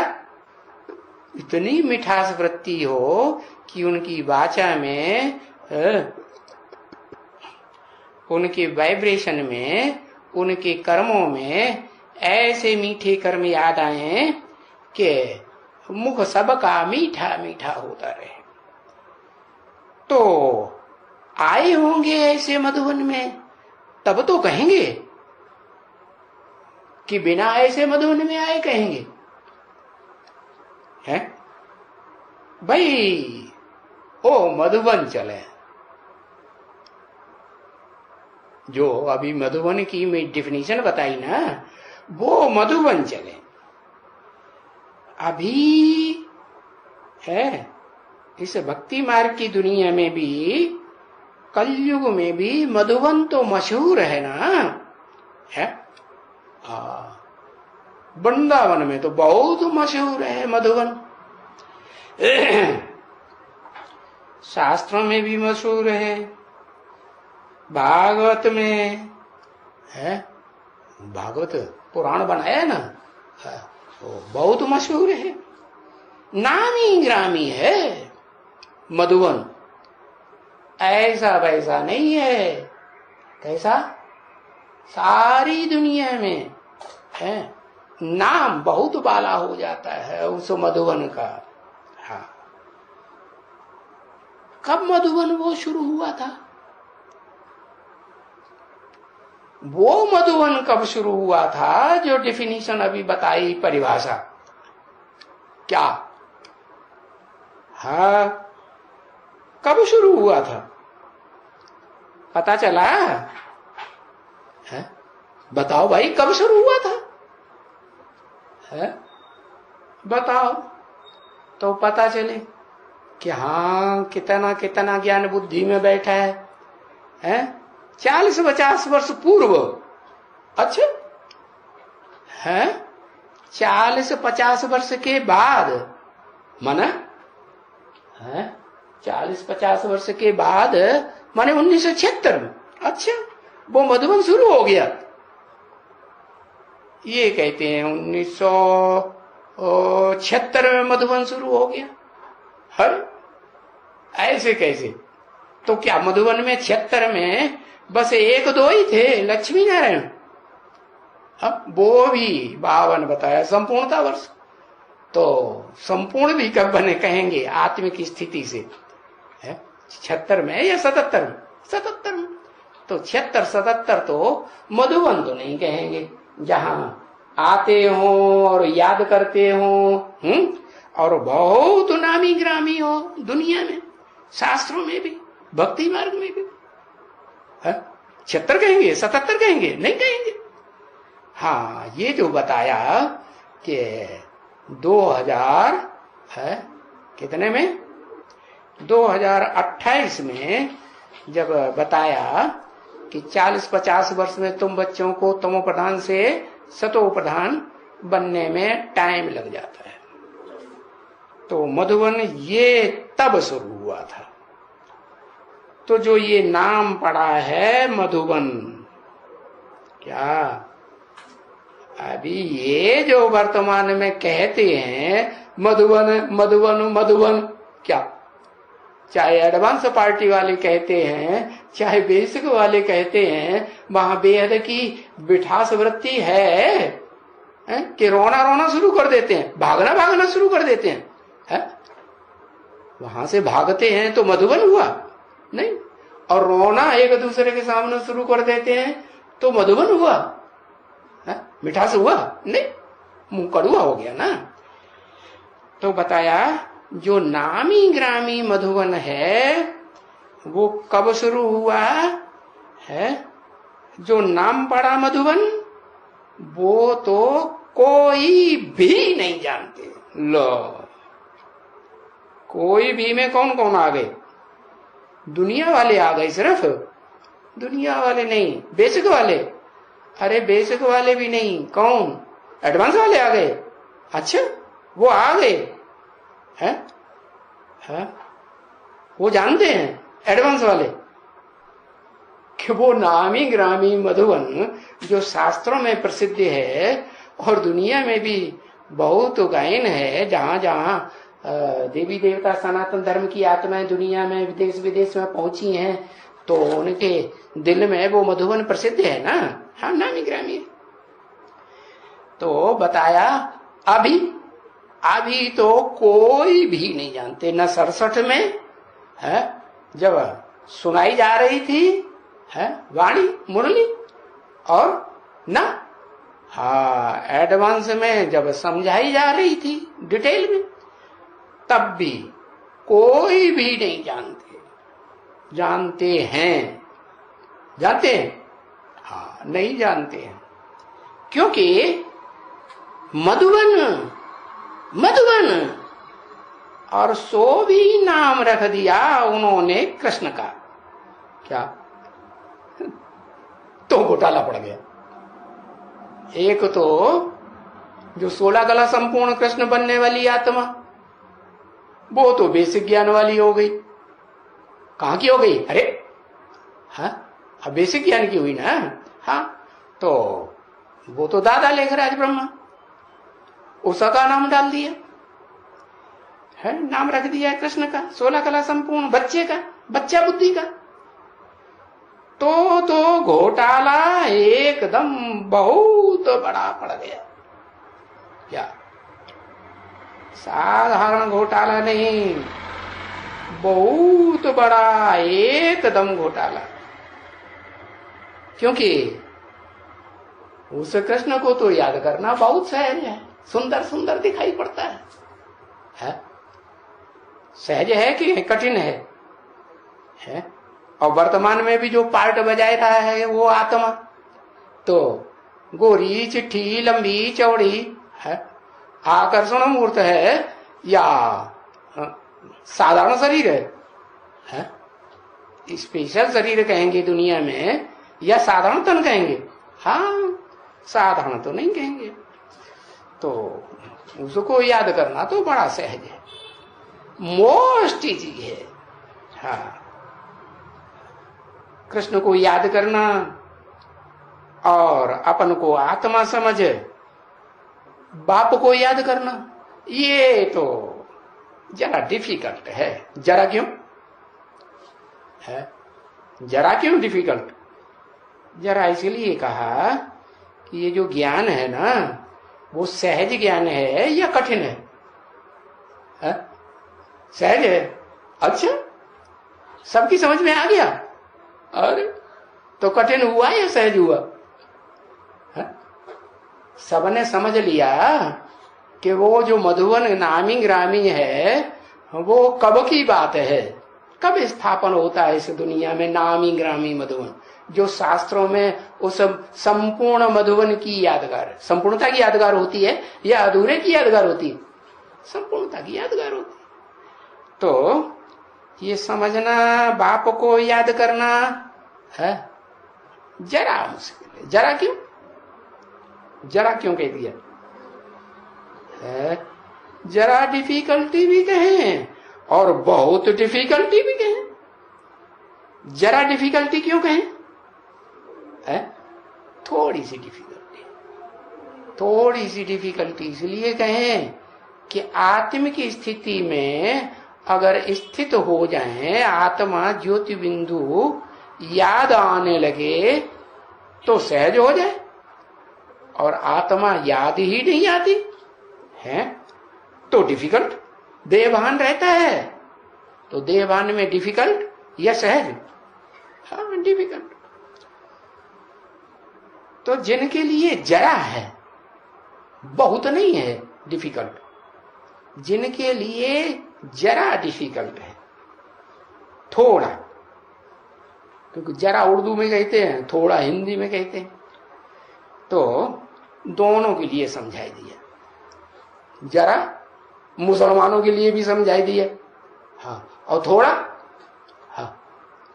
इतनी मिठास वृत्ति हो कि उनकी वाचा में, उनके वाइब्रेशन में, उनके कर्मों में ऐसे मीठे कर्म याद आए कि मुख सबका मीठा मीठा होता रहे। तो आए होंगे ऐसे मधुवन में तब तो कहेंगे कि बिना ऐसे मधुवन में आए कहेंगे हैं? भाई ओ मधुबन चले, जो अभी मधुबन की डिफिनीशन बताई ना, वो मधुबन चले। अभी है इस भक्ति मार्ग की दुनिया में भी, कलयुग में भी मधुबन तो मशहूर है ना, है? वृंदावन में तो बहुत मशहूर है मधुबन। शास्त्रों में भी मशहूर है, भागवत में है, भागवत पुराण बनाया है ना, तो बहुत मशहूर है, नामी ग्रामी है मधुबन। ऐसा वैसा नहीं है, कैसा? सारी दुनिया में है नाम बहुत बाला हो जाता है उस मधुबन का। हाँ, कब मधुबन वो शुरू हुआ था? वो मधुबन कब शुरू हुआ था जो डिफिनीशन अभी बताई, परिभाषा क्या? हाँ, कब शुरू हुआ था? पता चला है? बताओ भाई, कब शुरू हुआ था? है? बताओ तो पता चले कि हाँ कितना कितना ज्ञान बुद्धि में बैठा है 40-50 वर्ष पूर्व। अच्छा, है 40-50 वर्ष के बाद, माना है 40-50 वर्ष के बाद, माने 1976 में। अच्छा, वो मधुबन शुरू हो गया। ये कहते हैं 1976 में मधुबन शुरू हो गया। हर ऐसे कैसे? तो क्या मधुबन में 76 में बस 1-2 ही थे, लक्ष्मी नारायण? अब वो भी 52 बताया संपूर्णता वर्ष। तो संपूर्ण भी कब बने कहेंगे आत्मिक स्थिति से? 76 में या 77 में? 77 में। तो 76-77 तो मधुबन तो नहीं कहेंगे, जहां आते हो और याद करते हो, और बहुत नामी ग्रामी हो दुनिया में, शास्त्रों में भी, भक्ति मार्ग में भी। 76 कहेंगे, 77 कहेंगे? नहीं कहेंगे। हाँ, ये जो बताया कि 2000 है कितने में, 2028 में जब बताया कि 40-50 वर्ष में तुम बच्चों को तमो प्रधान से सतो प्रधान बनने में टाइम लग जाता है, तो मधुबन ये तब शुरू हुआ था। तो जो ये नाम पड़ा है मधुबन, क्या अभी ये जो वर्तमान में कहते हैं मधुबन मधुबन मधुबन, क्या चाहे एडवांस पार्टी वाले कहते हैं, चाहे बेसिक वाले कहते हैं, वहां बेहद की बिठास वृत्ति है कि रोना रोना शुरू कर देते हैं, भागना भागना शुरू कर देते हैं, वहां से भागते हैं तो मधुबन हुआ नहीं, और रोना एक दूसरे के सामने शुरू कर देते हैं तो मधुबन हुआ, मिठास हुआ नहीं, मुंह कड़ुआ हो गया ना। तो बताया जो नामी ग्रामी मधुबन है वो कब शुरू हुआ है? जो नाम पड़ा मधुबन वो तो कोई भी नहीं जानते। लो, कोई भी में कौन कौन आ गए? दुनिया वाले आ गए, सिर्फ दुनिया वाले नहीं, बेसिक वाले। अरे बेसिक वाले भी नहीं, कौन? एडवांस वाले आ गए। अच्छा, वो आ गए हैं? वो जानते हैं एडवांस वाले कि वो नामी ग्रामी मधुबन जो शास्त्रों में प्रसिद्ध है और दुनिया में भी बहुत गायन है, जहां जहां देवी देवता सनातन धर्म की आत्माएं दुनिया में विदेश विदेश में पहुंची हैं, तो उनके दिल में वो मधुबन प्रसिद्ध है ना। हाँ, नामी ग्रामी। तो बताया अभी तो कोई भी नहीं जानते, न 67 में है जब सुनाई जा रही थी है वाणी मुरली, और न एडवांस में जब समझाई जा रही थी डिटेल में, तब भी कोई भी नहीं जानते। जानते हैं? हाँ, नहीं जानते हैं, क्योंकि मधुबन और सो भी नाम रख दिया उन्होंने कृष्ण का। क्या? तो घोटाला पड़ गया। एक तो जो 16 कला संपूर्ण कृष्ण बनने वाली आत्मा, वो तो बेसिक ज्ञान वाली हो गई। कहां की हो गई? अरे अब बेसिक ज्ञान की हुई ना। हाँ, तो वो तो दादा लेखराज ब्रह्मा, उषा का नाम डाल दिया है, नाम रख दिया है कृष्ण का, 16 कला संपूर्ण बच्चे का, बच्चा बुद्धि का। तो घोटाला एकदम बहुत बड़ा पड़ गया। क्या? साधारण घोटाला नहीं, बहुत बड़ा एकदम घोटाला। क्योंकि उस कृष्ण को तो याद करना बहुत सहज है, सुंदर सुंदर दिखाई पड़ता है? सहज है कि कठिन है? और वर्तमान में भी जो पार्ट बजाय रहा है वो आत्मा, तो गोरी चिट्ठी लंबी चौड़ी है, आकर्षण मूर्त है या साधारण शरीर है? स्पेशल शरीर कहेंगे दुनिया में या साधारण तन कहेंगे? हाँ, साधारण तो नहीं कहेंगे, तो उसको याद करना तो बड़ा सहज है, मोस्ट इजी है। हाँ, कृष्ण को याद करना और अपन को आत्मा समझ बाप को याद करना, ये तो जरा डिफिकल्ट है। जरा क्यों है? जरा क्यों डिफिकल्ट? जरा इसलिए कहा कि ये जो ज्ञान है ना, वो सहज ज्ञान है या कठिन है? सहज है। अच्छा, सबकी समझ में आ गया? अरे तो कठिन हुआ या सहज हुआ? सबने समझ लिया कि वो जो मधुवन नामी ग्रामी है, वो कब की बात है, कब स्थापन होता है इस दुनिया में नामी ग्रामी मधुवन, जो शास्त्रों में उस संपूर्ण मधुवन की यादगार, संपूर्णता की यादगार होती है या अधूरे की यादगार होती है? संपूर्णता की यादगार होती है। तो ये समझना, बाप को याद करना है जरा मुश्किल है। जरा क्यों? जरा क्यों कह दिया है? जरा डिफिकल्टी भी कहें और बहुत डिफिकल्टी भी कहें। जरा डिफिकल्टी क्यों कहें? थोड़ी सी डिफिकल्टी, थोड़ी सी डिफिकल्टी इसलिए कहें कि आत्मिक स्थिति में अगर स्थित हो जाए, आत्मा ज्योति बिंदु याद आने लगे तो सहज हो जाए, और आत्मा याद ही नहीं आती है तो डिफिकल्ट। देहभान रहता है तो देहभान में डिफिकल्ट या सहज? हाँ, डिफिकल्ट। तो जिनके लिए जरा है, बहुत नहीं है डिफिकल्ट, जिनके लिए जरा डिफिकल्ट है, थोड़ा, क्योंकि जरा उर्दू में कहते हैं, थोड़ा हिंदी में कहते हैं, तो दोनों के लिए समझाई दिया। जरा मुसलमानों के लिए भी समझाई दिया, हाँ, और थोड़ा, हाँ,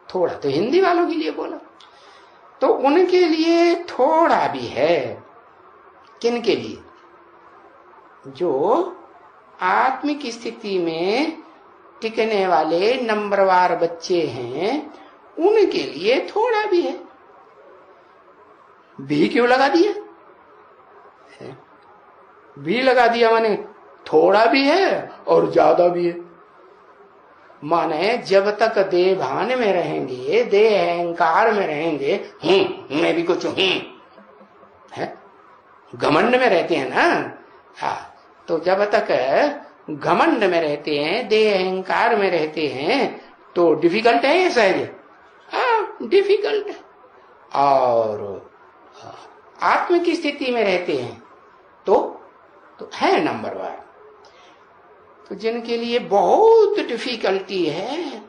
थोड़ा तो हिंदी वालों के लिए बोला। तो उनके लिए थोड़ा भी है। किन के लिए? जो आत्मिक स्थिति में टिकने वाले नंबरवार बच्चे हैं, उनके लिए थोड़ा भी है। भी क्यों लगा दिया? भी लगा दिया माने थोड़ा भी है और ज्यादा भी है। माने जब तक देह भान में रहेंगे, देह अहंकार में रहेंगे, मैं भी कुछ हूं, घमंड में रहते हैं ना। हाँ, तो जब तक घमंड में रहते हैं, देह अहंकार में रहते हैं, तो डिफिकल्ट है या सहज? हाँ, डिफिकल्ट है। और आत्म की स्थिति में रहते हैं तो है नंबर वन। तो जिनके लिए बहुत डिफिकल्टी है,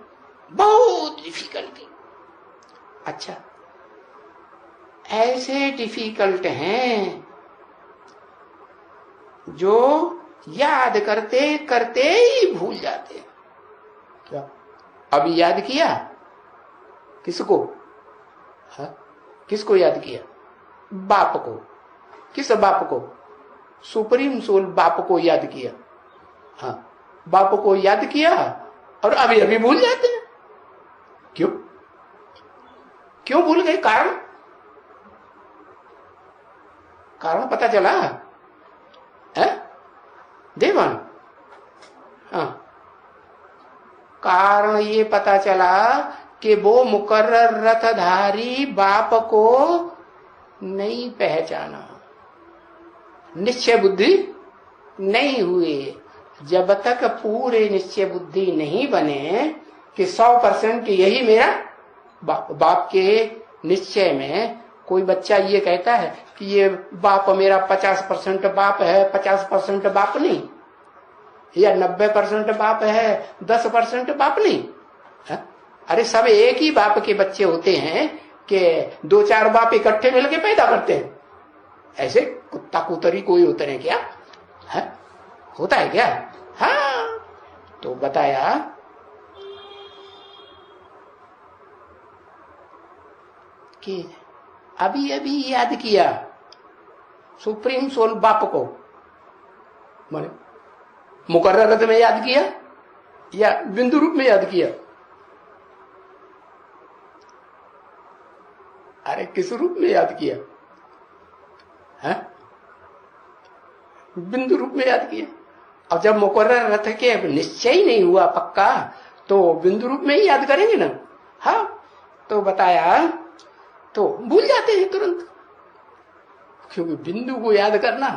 बहुत डिफिकल्टी, अच्छा, ऐसे डिफिकल्ट हैं जो याद करते करते ही भूल जाते हैं। क्या अभी याद किया? किसको? हाँ? किसको याद किया? बाप को। किस बाप को? सुप्रीम सोल बाप को याद किया। हाँ, बाप को याद किया और अभी अभी भूल जाते हैं। क्यों? क्यों भूल गए? कारण पता चला है? देवान, हाँ, कारण ये पता चला कि वो मुकर्रर रथधारी बाप को नहीं पहचाना, निश्चय बुद्धि नहीं हुए। जब तक पूरे निश्चय बुद्धि नहीं बने कि 100% यही मेरा बाप के निश्चय में कोई बच्चा ये कहता है कि ये बाप मेरा 50% बाप है, 50% बाप नहीं, या 90% बाप है, 10% बाप नहीं है? अरे सब एक ही बाप के बच्चे होते हैं कि 2-4 बाप इकट्ठे मिलके पैदा करते हैं। ऐसे कुत्ता कुतरी कोई होते हैं क्या? है? होता है क्या? हाँ, तो बताया कि अभी अभी याद किया सुप्रीम सोल बाप को, माने मुकर्रर अर्थ में याद किया या बिंदु रूप में याद किया? अरे किस रूप में याद किया है? बिंदु रूप में याद किया। अब जब मुकर्रर अर्थ के निश्चय ही नहीं हुआ पक्का, तो बिंदु रूप में ही याद करेंगे ना। हाँ, तो बताया तो भूल जाते हैं तुरंत, क्योंकि बिंदु को याद करना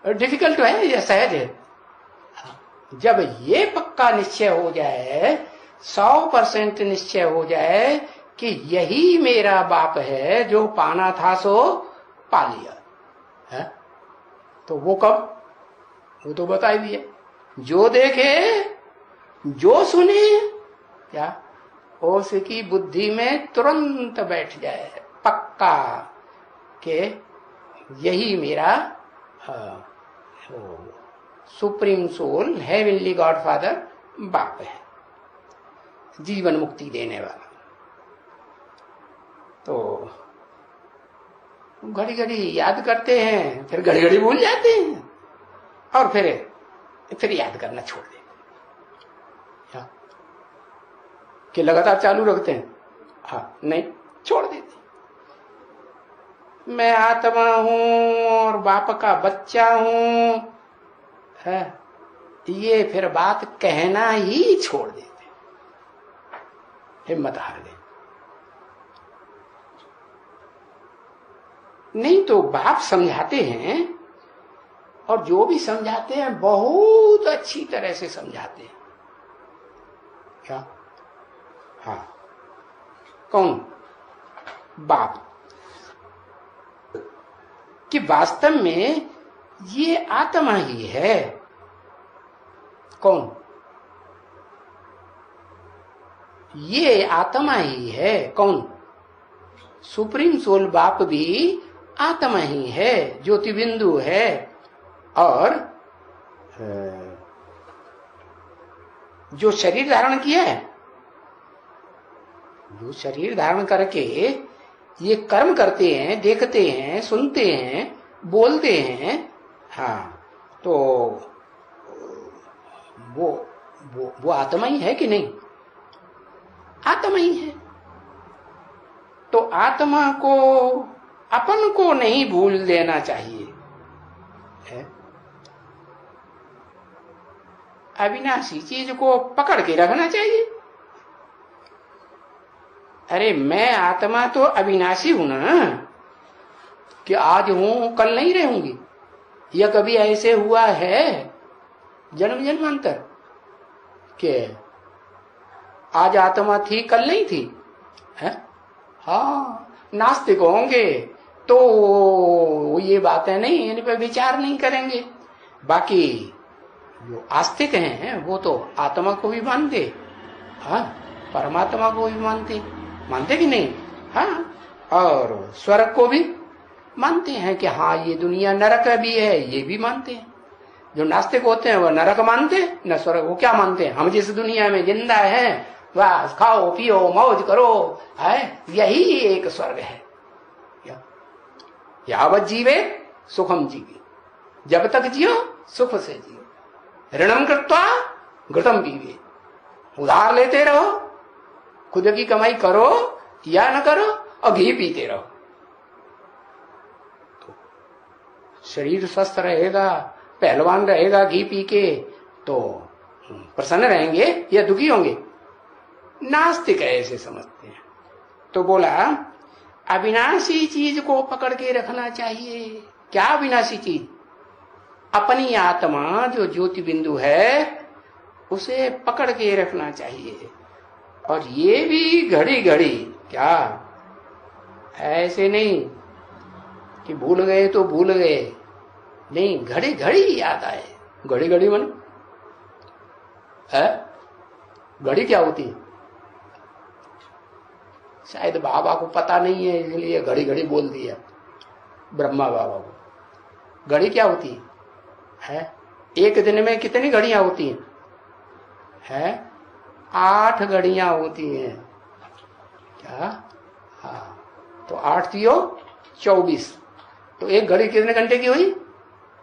डिफिकल्ट है या सहज है। जब ये पक्का निश्चय हो जाए, 100% निश्चय हो जाए कि यही मेरा बाप है, जो पाना था सो पा लिया है, तो वो कब? वो तो बता ही दिया, जो देखे जो सुने क्या उसकी बुद्धि में तुरंत बैठ जाए पक्का कि यही मेरा supreme soul heavenly God father बाप है, जीवन मुक्ति देने वाला। तो घड़ी घड़ी याद करते हैं, फिर घड़ी घड़ी भूल जाते हैं, और फिर याद करना छोड़ देते कि लगातार चालू रखते हैं। हाँ, नहीं, छोड़ देते। मैं आत्मा हूं और बाप का बच्चा हूं है, ये फिर बात कहना ही छोड़ देते, हिम्मत हार गए। नहीं तो बाप समझाते हैं, और जो भी समझाते हैं बहुत अच्छी तरह से समझाते हैं। क्या? हाँ, कौन? बाप। कि वास्तव में ये आत्मा ही है। कौन? ये आत्मा ही है। कौन? सुप्रीम सोल बाप भी आत्मा ही है, ज्योति बिंदु है। और जो शरीर धारण किया है, जो शरीर धारण करके ये कर्म करते हैं, देखते हैं, सुनते हैं, बोलते हैं, हाँ, तो वो आत्मा ही है कि नहीं? आत्मा ही है। तो आत्मा को, अपन को नहीं भूल देना चाहिए है। अविनाशी चीज को पकड़ के रखना चाहिए। अरे मैं आत्मा तो अविनाशी हूं ना, कि आज हूं कल नहीं रहूंगी। यह कभी ऐसे हुआ है जन्म जन्मांतर कि आज आत्मा थी कल नहीं थी है? हाँ, नास्तिक होंगे तो ये बातें नहीं, इन पे विचार नहीं करेंगे। बाकी जो आस्तिक हैं वो तो आत्मा को भी मानते, हाँ, परमात्मा को भी मानते कि नहीं? हाँ, और स्वर्ग को भी मानते हैं कि हाँ ये दुनिया नरक भी है, ये भी मानते हैं। जो नास्तिक होते हैं वो नरक मानते हैं न स्वर्ग। वो क्या मानते हैं? हम जिस दुनिया में जिंदा हैं, बस खाओ पियो मौज करो है, यही एक स्वर्ग है। यावत जीवे सुखम जीवे, जब तक जियो सुख से जियो। ऋणम कृत्वा घृतम पीवे, उधार लेते रहो, खुद की कमाई करो या न करो, और घी पीते रहो। तो शरीर स्वस्थ रहेगा, पहलवान रहेगा घी पी के, तो प्रसन्न रहेंगे या दुखी होंगे? नास्तिक ऐसे समझते हैं। तो बोला अविनाशी चीज को पकड़ के रखना चाहिए। क्या अविनाशी चीज? अपनी आत्मा जो ज्योति बिंदु है उसे पकड़ के रखना चाहिए। और ये भी घड़ी घड़ी, क्या ऐसे नहीं कि भूल गए तो भूल गए, नहीं, घड़ी घड़ी याद आए। घड़ी घड़ी मन है, घड़ी क्या होती है? शायद बाबा को पता नहीं है, इसलिए घड़ी घड़ी बोल दिया ब्रह्मा बाबा को। घड़ी क्या होती है? एक दिन में कितनी घड़ियां होती हैं? 8 घड़ियां होती हैं। क्या? हाँ, तो 8 24। तो एक घड़ी कितने घंटे की हुई?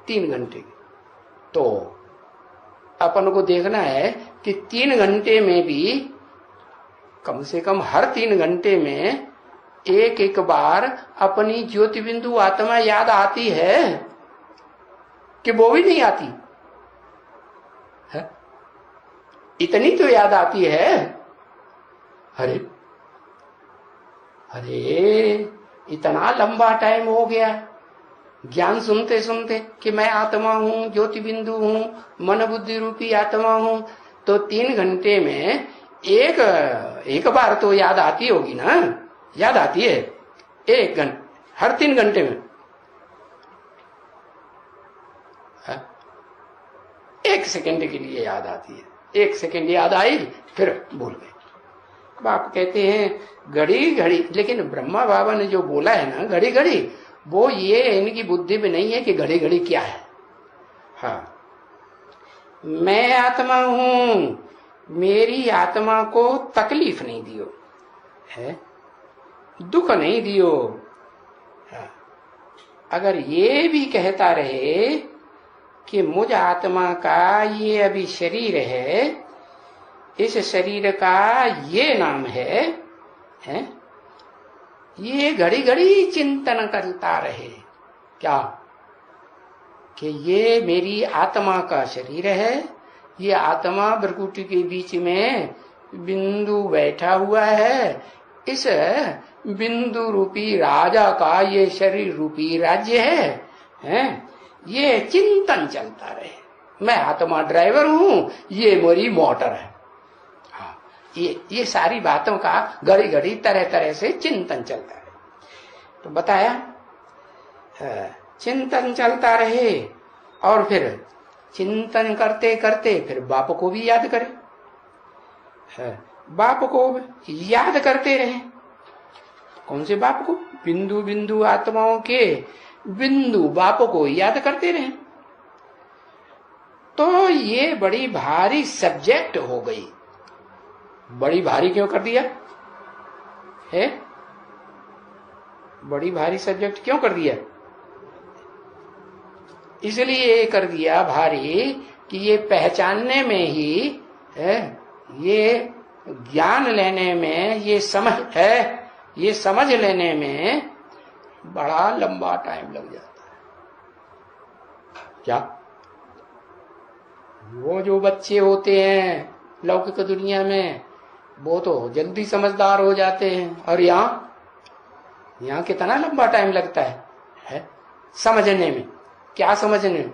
3 घंटे की। तो अपन को देखना है कि 3 घंटे में भी कम से कम हर 3 घंटे में एक एक बार अपनी ज्योति बिंदु आत्मा याद आती है कि वो भी नहीं आती है? इतनी तो याद आती है। अरे अरे इतना लंबा टाइम हो गया ज्ञान सुनते सुनते कि मैं आत्मा हूं, ज्योति बिंदु हूं, मन बुद्धि रूपी आत्मा हूं। तो 3 घंटे में एक बार तो याद आती होगी ना, याद आती है एक घंटे, हर 3 घंटे में 1 सेकंड के लिए याद आती है। 1 सेकंड याद आई फिर भूल गए। बाप कहते हैं घड़ी घड़ी, लेकिन ब्रह्मा बाबा ने जो बोला है ना घड़ी घड़ी, वो ये इनकी बुद्धि में नहीं है कि घड़ी घड़ी क्या है। हाँ, मैं आत्मा हूं, मेरी आत्मा को तकलीफ नहीं दियो है, दुख नहीं दियो। हाँ, अगर ये भी कहता रहे कि मुझ आत्मा का ये अभी शरीर है, इस शरीर का ये नाम है, ये घड़ी घड़ी चिंतन करता रहे क्या कि ये मेरी आत्मा का शरीर है, ये आत्मा भ्रकुटी के बीच में बिंदु बैठा हुआ है, इस बिंदु रूपी राजा का ये शरीर रूपी राज्य है? ये चिंतन चलता रहे। मैं आत्मा ड्राइवर हूं, ये मेरी मोटर है। हाँ, ये सारी बातों का घड़ी घड़ी तरह तरह से चिंतन चलता रहे। तो बताया चिंतन चलता रहे और फिर चिंतन करते करते फिर बाप को भी याद करे, बाप को याद करते रहे। कौन से बाप को? बिंदु बिंदु आत्माओं के बिंदु बाप को याद करते रहे। तो ये बड़ी भारी सब्जेक्ट हो गई। बड़ी भारी क्यों कर दिया है? बड़ी भारी सब्जेक्ट क्यों कर दिया? इसलिए कर दिया भारी कि ये पहचानने में ही है, ये ज्ञान लेने में, ये समझ लेने में बड़ा लंबा टाइम लग जाता है। क्या वो जो बच्चे होते हैं लौकिक दुनिया में, वो तो जल्दी समझदार हो जाते हैं, और यहाँ कितना लंबा टाइम लगता है समझने में। क्या समझने में?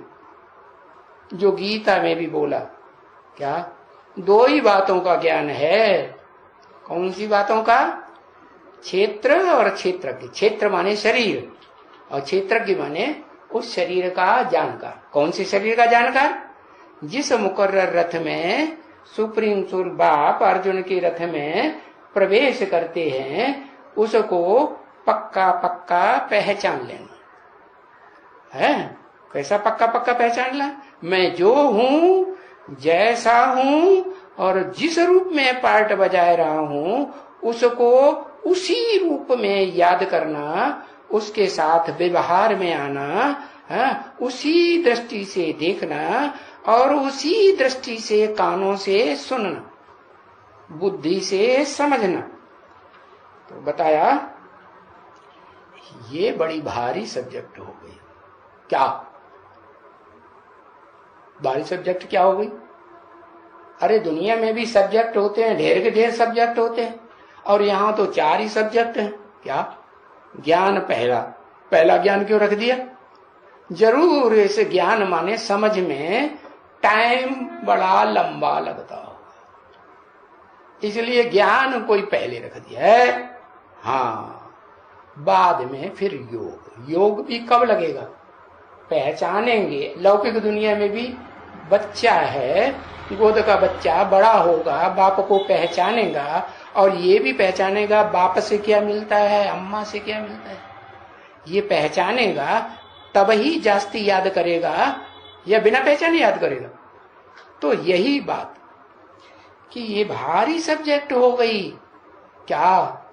जो गीता में भी बोला, क्या 2 ही बातों का ज्ञान है। कौन सी बातों का? क्षेत्र और क्षेत्रज्ञ। क्षेत्र माने शरीर और क्षेत्रज्ञ माने उस शरीर का जानकार। कौन से शरीर का जानकार? जिस मुकर्रर रथ में सुप्रीम सोल बाप अर्जुन के रथ में प्रवेश करते हैं, उसको पक्का पक्का पहचान लेना है। कैसा पक्का पक्का पहचानना? मैं जो हूं, जैसा हूं और जिस रूप में पार्ट बजा रहा हूं, उसको उसी रूप में याद करना, उसके साथ व्यवहार में आना, उसी दृष्टि से देखना और उसी दृष्टि से कानों से सुनना, बुद्धि से समझना। तो बताया ये बड़ी भारी सब्जेक्ट हो गई। क्या भारी सब्जेक्ट क्या हो गई? अरे दुनिया में भी सब्जेक्ट होते हैं, ढेर के ढेर सब्जेक्ट होते हैं, और यहाँ तो 4 ही सब्जेक्ट हैं। क्या? ज्ञान पहला ज्ञान क्यों रख दिया? जरूर इस ज्ञान माने समझ में टाइम बड़ा लंबा लगता होगा, इसलिए ज्ञान कोई पहले रख दिया है। हाँ, बाद में फिर योग भी कब लगेगा? पहचानेंगे। लौकिक दुनिया में भी बच्चा है, गोद का बच्चा बड़ा होगा, बाप को पहचानेगा और ये भी पहचानेगा बाप से क्या मिलता है, अम्मा से क्या मिलता है। ये पहचानेगा तब ही जास्ती याद करेगा या बिना पहचाने याद करेगा। तो यही बात कि ये भारी सब्जेक्ट हो गई। क्या?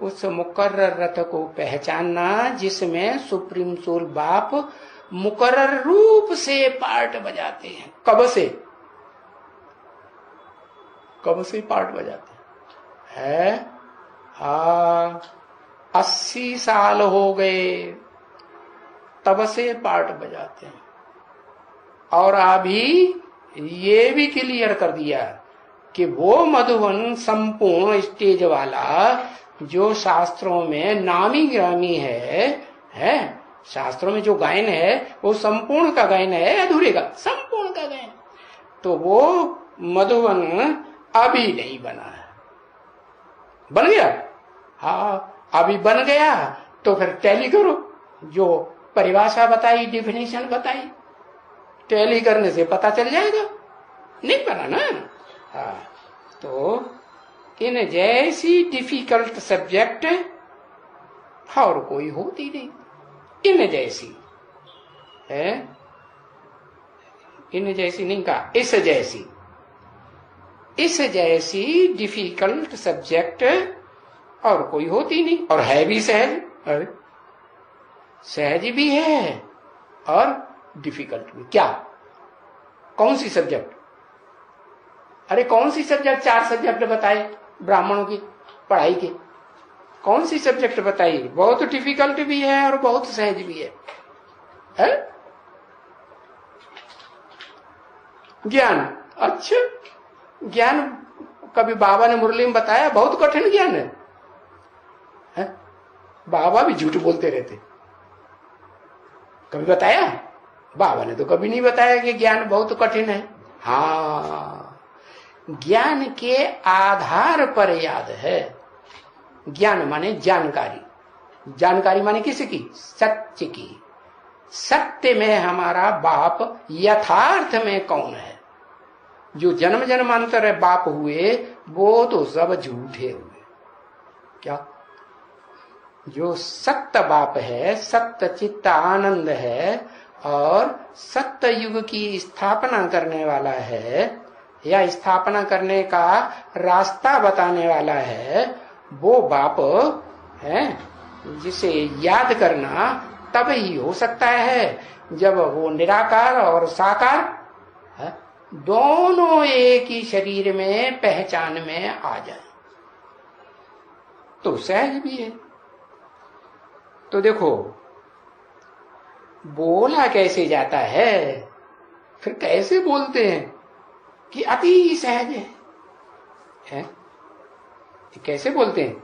उस मुकर्रर रथ को पहचानना जिसमें सुप्रीम सोल बाप मुकर्रर रूप से पार्ट बजाते हैं। कब से पार्ट बजाते हैं? 80 साल हो गए तब से पार्ट बजाते हैं। और अभी ये भी क्लियर कर दिया कि वो मधुबन संपूर्ण स्टेज वाला जो शास्त्रों में नामी ग्रामी है शास्त्रों में जो गायन है वो संपूर्ण का गायन है, अधूरे का संपूर्ण का गायन। तो वो मधुबन अभी नहीं बना है, बन गया। हाँ, अभी बन गया तो फिर टैली करो, जो परिभाषा बताई, डिफिनेशन बताई, टैली करने से पता चल जाएगा। नहीं बना ना? हाँ, तो इन जैसी डिफिकल्ट सब्जेक्ट और कोई होती नहीं। इन जैसी है, इन जैसी नहीं कहा, इस जैसी डिफिकल्ट सब्जेक्ट और कोई होती नहीं। और है भी सहज, अरे सहज भी है और डिफिकल्ट भी। क्या? कौन सी सब्जेक्ट? अरे कौन सी सब्जेक्ट? 4 सब्जेक्ट बताए ब्राह्मणों की पढ़ाई के। कौन सी सब्जेक्ट बताई? बहुत डिफिकल्ट भी है और बहुत सहज भी है? ज्ञान, अच्छा ज्ञान कभी बाबा ने मुरली में बताया बहुत कठिन ज्ञान है? बाबा भी झूठ बोलते रहते। कभी बताया? बाबा ने तो कभी नहीं बताया कि ज्ञान बहुत कठिन है। हाँ, ज्ञान के आधार पर याद है। ज्ञान माने जानकारी, जानकारी माने किसकी? सत्य की। सत्य में हमारा बाप यथार्थ में कौन है? जो जन्म जन्मांतर बाप हुए वो तो सब झूठे हुए। क्या? जो सत्य बाप है, सत्य चित्त आनंद है और सत्य युग की स्थापना करने वाला है या स्थापना करने का रास्ता बताने वाला है, वो बाप है जिसे याद करना तब ही हो सकता है जब वो निराकार और साकार है, दोनों एक ही शरीर में पहचान में आ जाए। तो सहज भी है। तो देखो बोला कैसे जाता है, फिर कैसे बोलते हैं कि अति सहज है? कैसे बोलते हैं?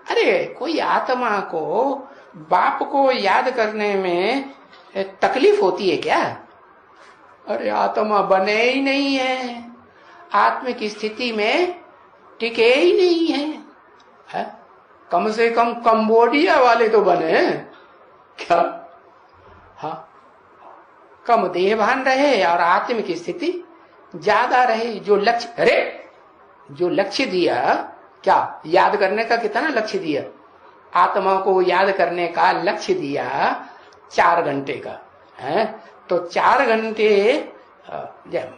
अरे कोई आत्मा को बाप को याद करने में तकलीफ होती है क्या? अरे आत्मा बने ही नहीं है, आत्मिक स्थिति में टिके ही नहीं है? कम से कम कंबोडिया वाले तो बने क्या? हाँ, कम देहभान रहे और आत्मिक स्थिति ज्यादा रहे। जो लक्ष्य, अरे जो लक्ष्य दिया, क्या याद करने का कितना लक्ष्य दिया? आत्मा को याद करने का लक्ष्य दिया 4 घंटे का है। तो 4 घंटे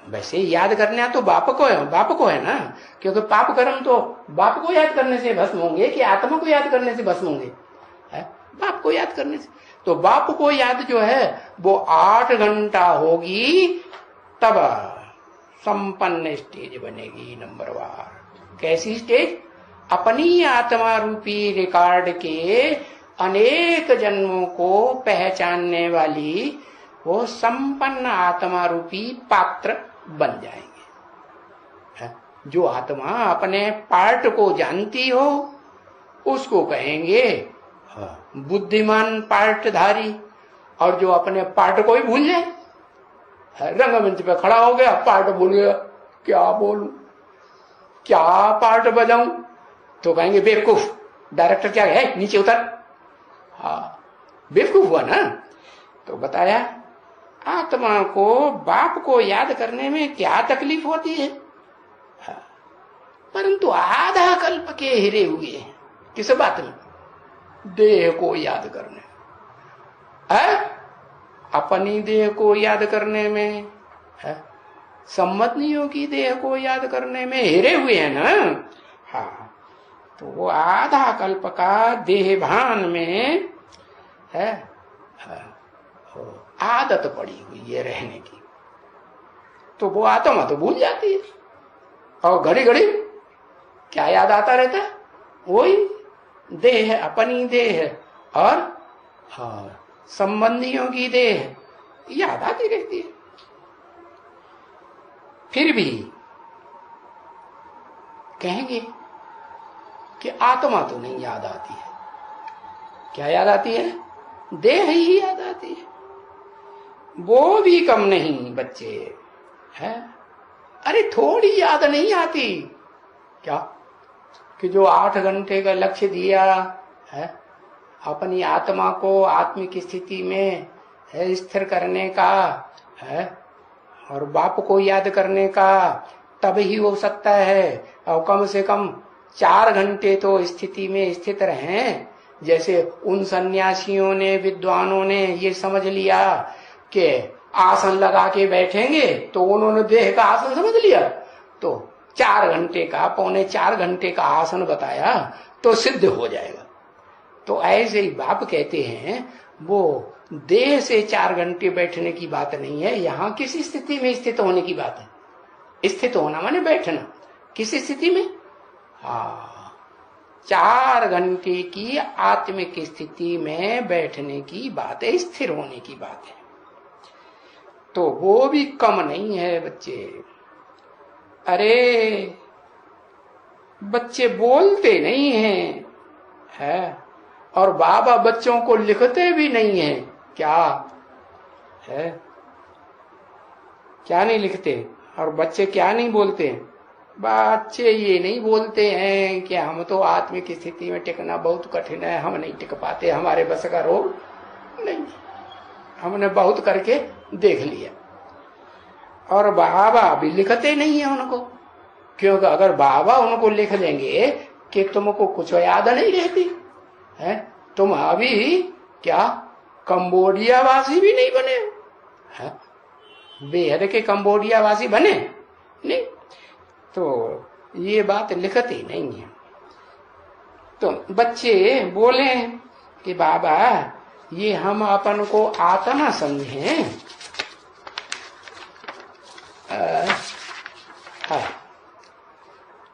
वैसे याद करना तो बाप को है ना, क्योंकि पाप कर्म तो बाप को याद करने से भस्म होंगे कि आत्मा को याद करने से भस्म होंगे? बाप को याद करने से। तो बाप को याद जो है वो 8 घंटा होगी, तब संपन्न स्टेज बनेगी नंबरवार। कैसी स्टेज? अपनी आत्मा रूपी रिकॉर्ड के अनेक जन्मों को पहचानने वाली वो संपन्न आत्मा रूपी पात्र बन जाएंगे। जो आत्मा अपने पार्ट को जानती हो उसको कहेंगे बुद्धिमान पार्टधारी, और जो अपने पार्ट को ही भूल जाए, रंगमंच पे खड़ा हो गया, पार्ट भूल गया, क्या बोलूं, क्या पार्ट बजाऊं, तो कहेंगे बेवकूफ, डायरेक्टर क्या है, नीचे उतर। हाँ, बेवकूफ हुआ ना। तो बताया आत्मा को बाप को याद करने में क्या तकलीफ होती है? हाँ, परंतु आधा कल्प के हिरे हुए हैं किस बात में? देह को याद करने। अपनी देह को याद करने में है, सम्मतियों की देह को याद करने में हिरे हुए हैं ना। हाँ, तो वो आधा कल्प का देह भान में है, आदत पड़ी हुई है रहने की, तो वो आत्मा तो भूल जाती है। और घड़ी घड़ी क्या याद आता रहता है? वही देह है, अपनी देह है और संबंधियों की देह याद आती रहती है। फिर भी कहेंगे कि आत्मा तो नहीं याद आती है। क्या याद आती है? देह ही याद आती है। वो भी कम नहीं बच्चे है। अरे थोड़ी याद नहीं आती क्या कि जो 8 घंटे का लक्ष्य दिया है अपनी आत्मा को आत्मिक स्थिति में है स्थिर करने का है और बाप को याद करने का, तब ही हो सकता है। और कम से कम 4 घंटे तो स्थिति में स्थित रहें। जैसे उन सन्यासियों ने, विद्वानों ने ये समझ लिया कि आसन लगा के बैठेंगे, तो उन्होंने देह का आसन समझ लिया, तो 4 घंटे का, पौने 4 घंटे का आसन बताया तो सिद्ध हो जाएगा। तो ऐसे ही बाप कहते हैं वो देह से 4 घंटे बैठने की बात नहीं है, यहाँ किस स्थिति में स्थित होने की बात है। स्थित होना माने बैठना। किस स्थिति में? 4 घंटे की आत्मिक स्थिति में बैठने की बात है, स्थिर होने की बात है। तो वो भी कम नहीं है बच्चे। अरे बच्चे बोलते नहीं हैं है और बाबा बच्चों को लिखते भी नहीं है। क्या है? क्या नहीं लिखते? और बच्चे क्या नहीं बोलते? बच्चे ये नहीं बोलते हैं कि हम तो आत्मिक स्थिति में टिकना बहुत कठिन है, हम नहीं टिक पाते, हमारे बस का रोग नहीं, हमने बहुत करके देख लिया। और बाबा भी लिखते नहीं है उनको, क्योंकि अगर बाबा उनको लिख देंगे कि तुमको कुछ याद नहीं रहती है, तुम अभी क्या कंबोडिया वासी भी नहीं बने है? बेहद के कंबोडिया वासी बने नहीं, तो ये बात लिखते नहीं है। तो बच्चे बोले कि बाबा ये हम अपन को आत्मा समझें,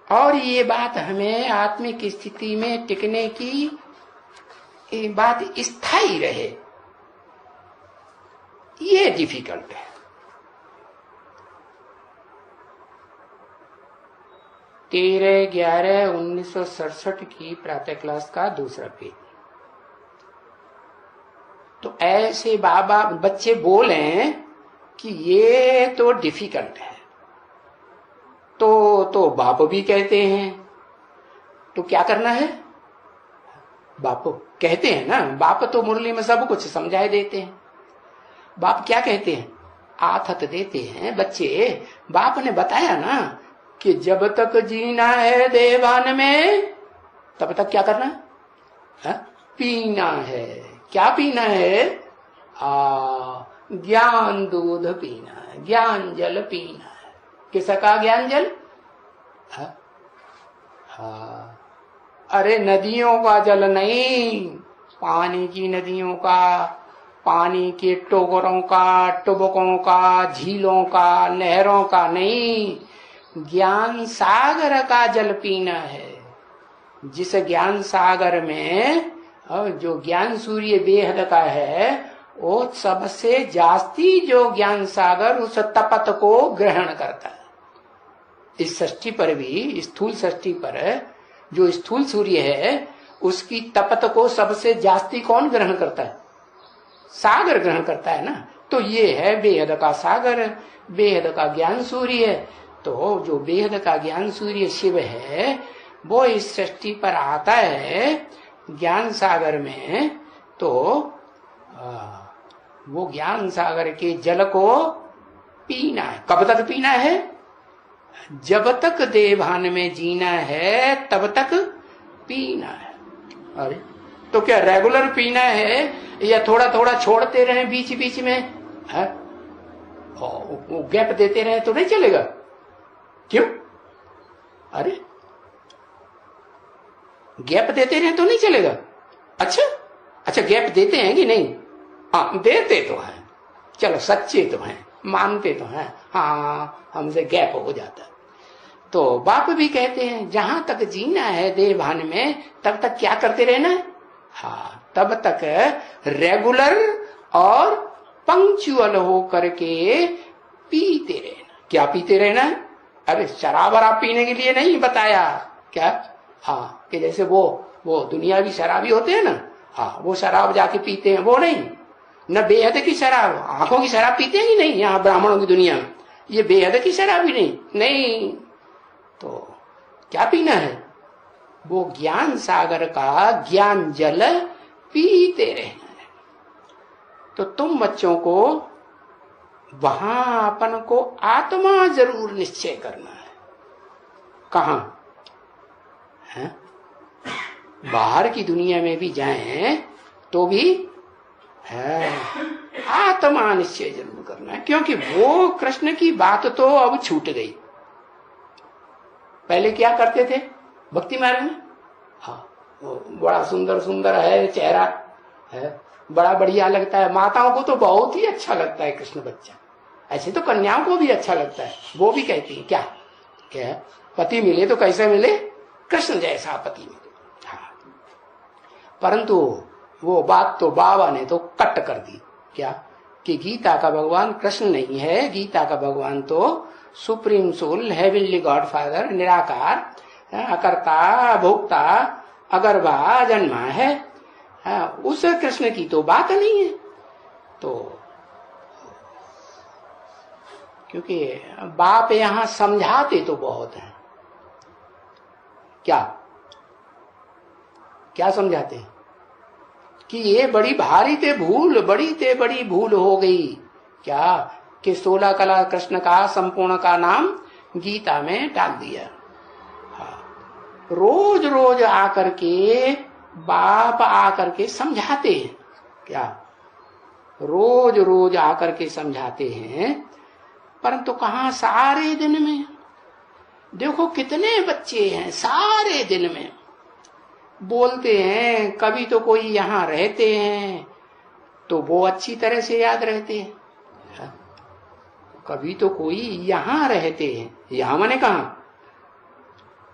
और ये बात हमें आत्मिक स्थिति में टिकने की बात स्थायी रहे, ये डिफिकल्ट है। 13/11/1967 की प्रातः क्लास का दूसरा पेज। तो ऐसे बाबा बच्चे बोले कि ये तो डिफिकल्ट है, तो बाप भी कहते हैं, तो क्या करना है? बाप कहते हैं ना, बाप तो मुरली में सब कुछ समझाए देते हैं। बाप क्या कहते हैं? आथत देते हैं। बच्चे बाप ने बताया ना कि जब तक जीना है देवान में, तब तक क्या करना है? पीना है। क्या पीना है? ज्ञान दूध पीना है, ज्ञान जल पीना है। किसका ज्ञान जल? अरे नदियों का जल नहीं, पानी की नदियों का, पानी के टोकरों का, टुबकों का, झीलों का, नहरों का नहीं, ज्ञान सागर का जल पीना है। जिस ज्ञान सागर में जो ज्ञान सूर्य बेहद का है, वो सबसे जास्ती जो ज्ञान सागर उस तपत को ग्रहण करता है। इस षष्ठी पर भी, स्थूल षष्ठी पर जो स्थूल सूर्य है उसकी तपत को सबसे जास्ती कौन ग्रहण करता है? सागर ग्रहण करता है ना। तो ये है बेहद का सागर, बेहद का ज्ञान सूर्य। तो जो बेहद का ज्ञान सूर्य शिव है, वो इस सृष्टि पर आता है ज्ञान सागर में। तो वो ज्ञान सागर के जल को पीना है। कब तक पीना है? जब तक देवान में जीना है तब तक पीना है। अरे तो क्या रेगुलर पीना है या थोड़ा थोड़ा छोड़ते रहे बीच बीच में है? वो गैप देते रहे तो नहीं चलेगा। क्यों? अरे गैप देते रहे तो नहीं चलेगा। अच्छा अच्छा गैप देते हैं कि नहीं? हाँ देते तो हैं, चलो सच्चे तो हैं, मानते तो हैं, हाँ हमसे गैप हो जाता है। तो बाप भी कहते हैं जहां तक जीना है देह भान में तब तक क्या करते रहना है? हाँ तब तक रेगुलर और पंक्चुअल हो करके पीते रहना। क्या पीते रहना है? अरे शराब वराब पीने के लिए नहीं बताया क्या? हाँ कि जैसे वो दुनियावी शराबी होते हैं ना, हाँ वो शराब जाके पीते हैं, वो नहीं। न बेहद की शराब, आंखों की शराब पीते हैं कि नहीं यहाँ ब्राह्मणों की दुनिया में? ये बेहद की शराब ही नहीं। तो क्या पीना है? वो ज्ञान सागर का ज्ञान जल पीते रहना है। तो तुम बच्चों को वहां अपन को आत्मा जरूर निश्चय करना है। कहां है? बाहर की दुनिया में भी जाएं तो भी है आत्मा निश्चय जरूर करना है, क्योंकि वो कृष्ण की बात तो अब छूट गई। पहले क्या करते थे भक्ति मार्ग में? हाँ वो बड़ा सुंदर सुंदर है चेहरा है, बड़ा बढ़िया लगता है, माताओं को तो बहुत ही अच्छा लगता है कृष्ण बच्चा, ऐसे तो कन्याओं को भी अच्छा लगता है। वो भी कहती है क्या क्या पति मिले तो कैसे मिले? कृष्ण जैसा पति मिले। हाँ परंतु वो बात तो बाबा ने तो कट कर दी क्या कि गीता का भगवान कृष्ण नहीं है, गीता का भगवान तो supreme soul heavenly God father निराकार अकर्ता भोक्ता अगर्भा जन्मा है। उस कृष्ण की तो बात नहीं है। तो क्योंकि बाप यहां समझाते तो बहुत हैं। क्या क्या समझाते हैं कि ये बड़ी भारी ते भूल, बड़ी ते बड़ी भूल हो गई क्या कि 16 कला कृष्ण का संपूर्ण का नाम गीता में डाल दिया। हाँ रोज रोज आकर के बाप आकर के समझाते हैं क्या, रोज रोज आकर के समझाते हैं, परंतु कहां सारे दिन में। देखो कितने बच्चे हैं सारे दिन में बोलते हैं, कभी तो कोई यहाँ रहते हैं तो वो अच्छी तरह से याद रहते हैं, कभी तो कोई यहाँ रहते हैं, यहाँ माने कहा,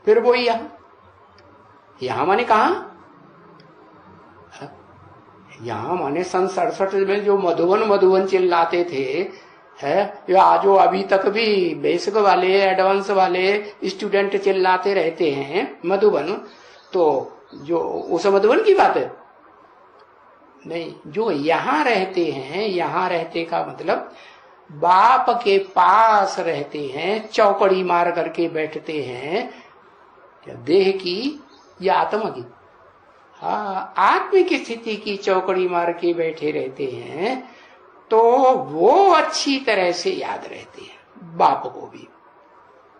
फिर वो यहाँ माने कहा, यहाँ माने सन 67 में जो मधुबन चिल्लाते थे है, या जो अभी तक भी बेसिक वाले एडवांस वाले स्टूडेंट चिल्लाते रहते हैं मधुबन, तो जो उस मधुबन की बात है नहीं, जो यहाँ रहते हैं, यहाँ रहते का मतलब बाप के पास रहते हैं, चौकड़ी मार करके बैठते हैं, क्या देह की या आत्मा की? हाँ आत्मिक स्थिति की चौकड़ी मार के बैठे रहते हैं, तो वो अच्छी तरह से याद रहते हैं बाप को भी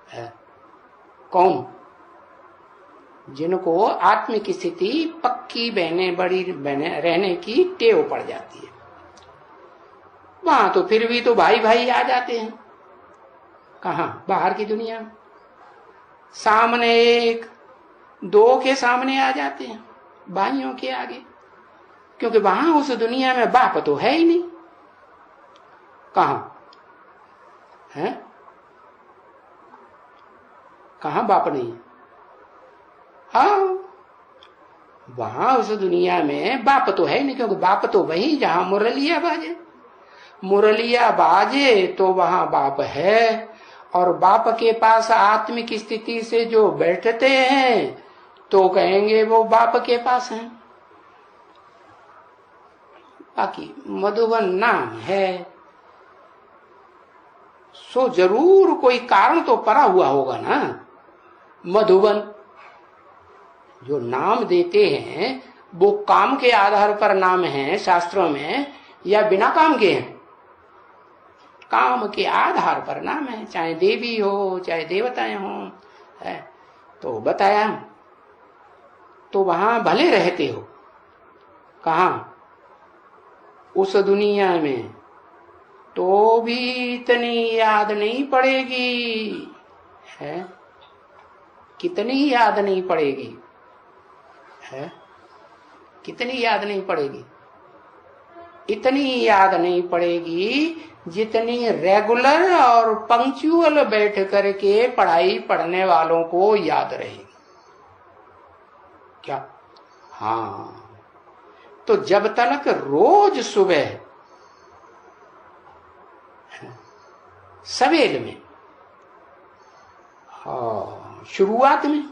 है। कौन? जिनको आत्मिक स्थिति पक्की बहने बड़ी बहने रहने की टेव पड़ जाती है, वहां तो फिर भी तो भाई भाई आ जाते हैं। कहां? बाहर की दुनिया में सामने एक दो के सामने आ जाते हैं, भाइयों के आगे, क्योंकि वहां उस दुनिया में बाप तो है ही नहीं। कहां है? कहां बाप नहीं है? हाँ वहां उस दुनिया में बाप तो है नहीं, क्योंकि बाप तो वही जहां मुरलिया बाजे, मुरलिया बाजे तो वहां बाप है। और बाप के पास आत्मिक स्थिति से जो बैठते हैं तो कहेंगे वो बाप के पास हैं। बाकी मधुबन नाम है, सो जरूर कोई कारण तो पड़ा हुआ होगा ना। मधुबन जो नाम देते हैं वो काम के आधार पर नाम है शास्त्रों में, या बिना काम के हैं? काम के आधार पर नाम है, चाहे देवी हो चाहे देवताएं हो है। तो बताया तो वहां भले रहते हो, कहां? उस दुनिया में तो भी इतनी याद नहीं पड़ेगी है, कितनी याद नहीं पड़ेगी है कितनी याद नहीं पड़ेगी? इतनी याद नहीं पड़ेगी जितनी रेगुलर और पंक्चुअल बैठ करके पढ़ाई पढ़ने वालों को याद रहेगी। क्या? हाँ, तो जब तक रोज सुबह सवेरे में, हाँ, शुरुआत में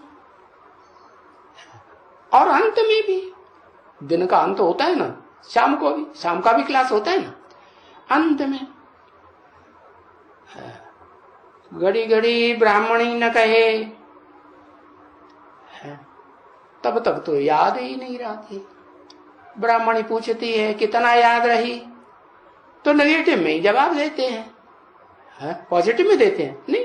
और अंत में भी, दिन का अंत होता है ना, शाम को भी, शाम का भी क्लास होता है ना, अंत में घड़ी घड़ी ब्राह्मणी न कहे, तब तक तो याद ही नहीं रहती। ब्राह्मणी पूछती है कितना याद रही, तो नेगेटिव में ही जवाब देते हैं, पॉजिटिव में देते हैं नहीं,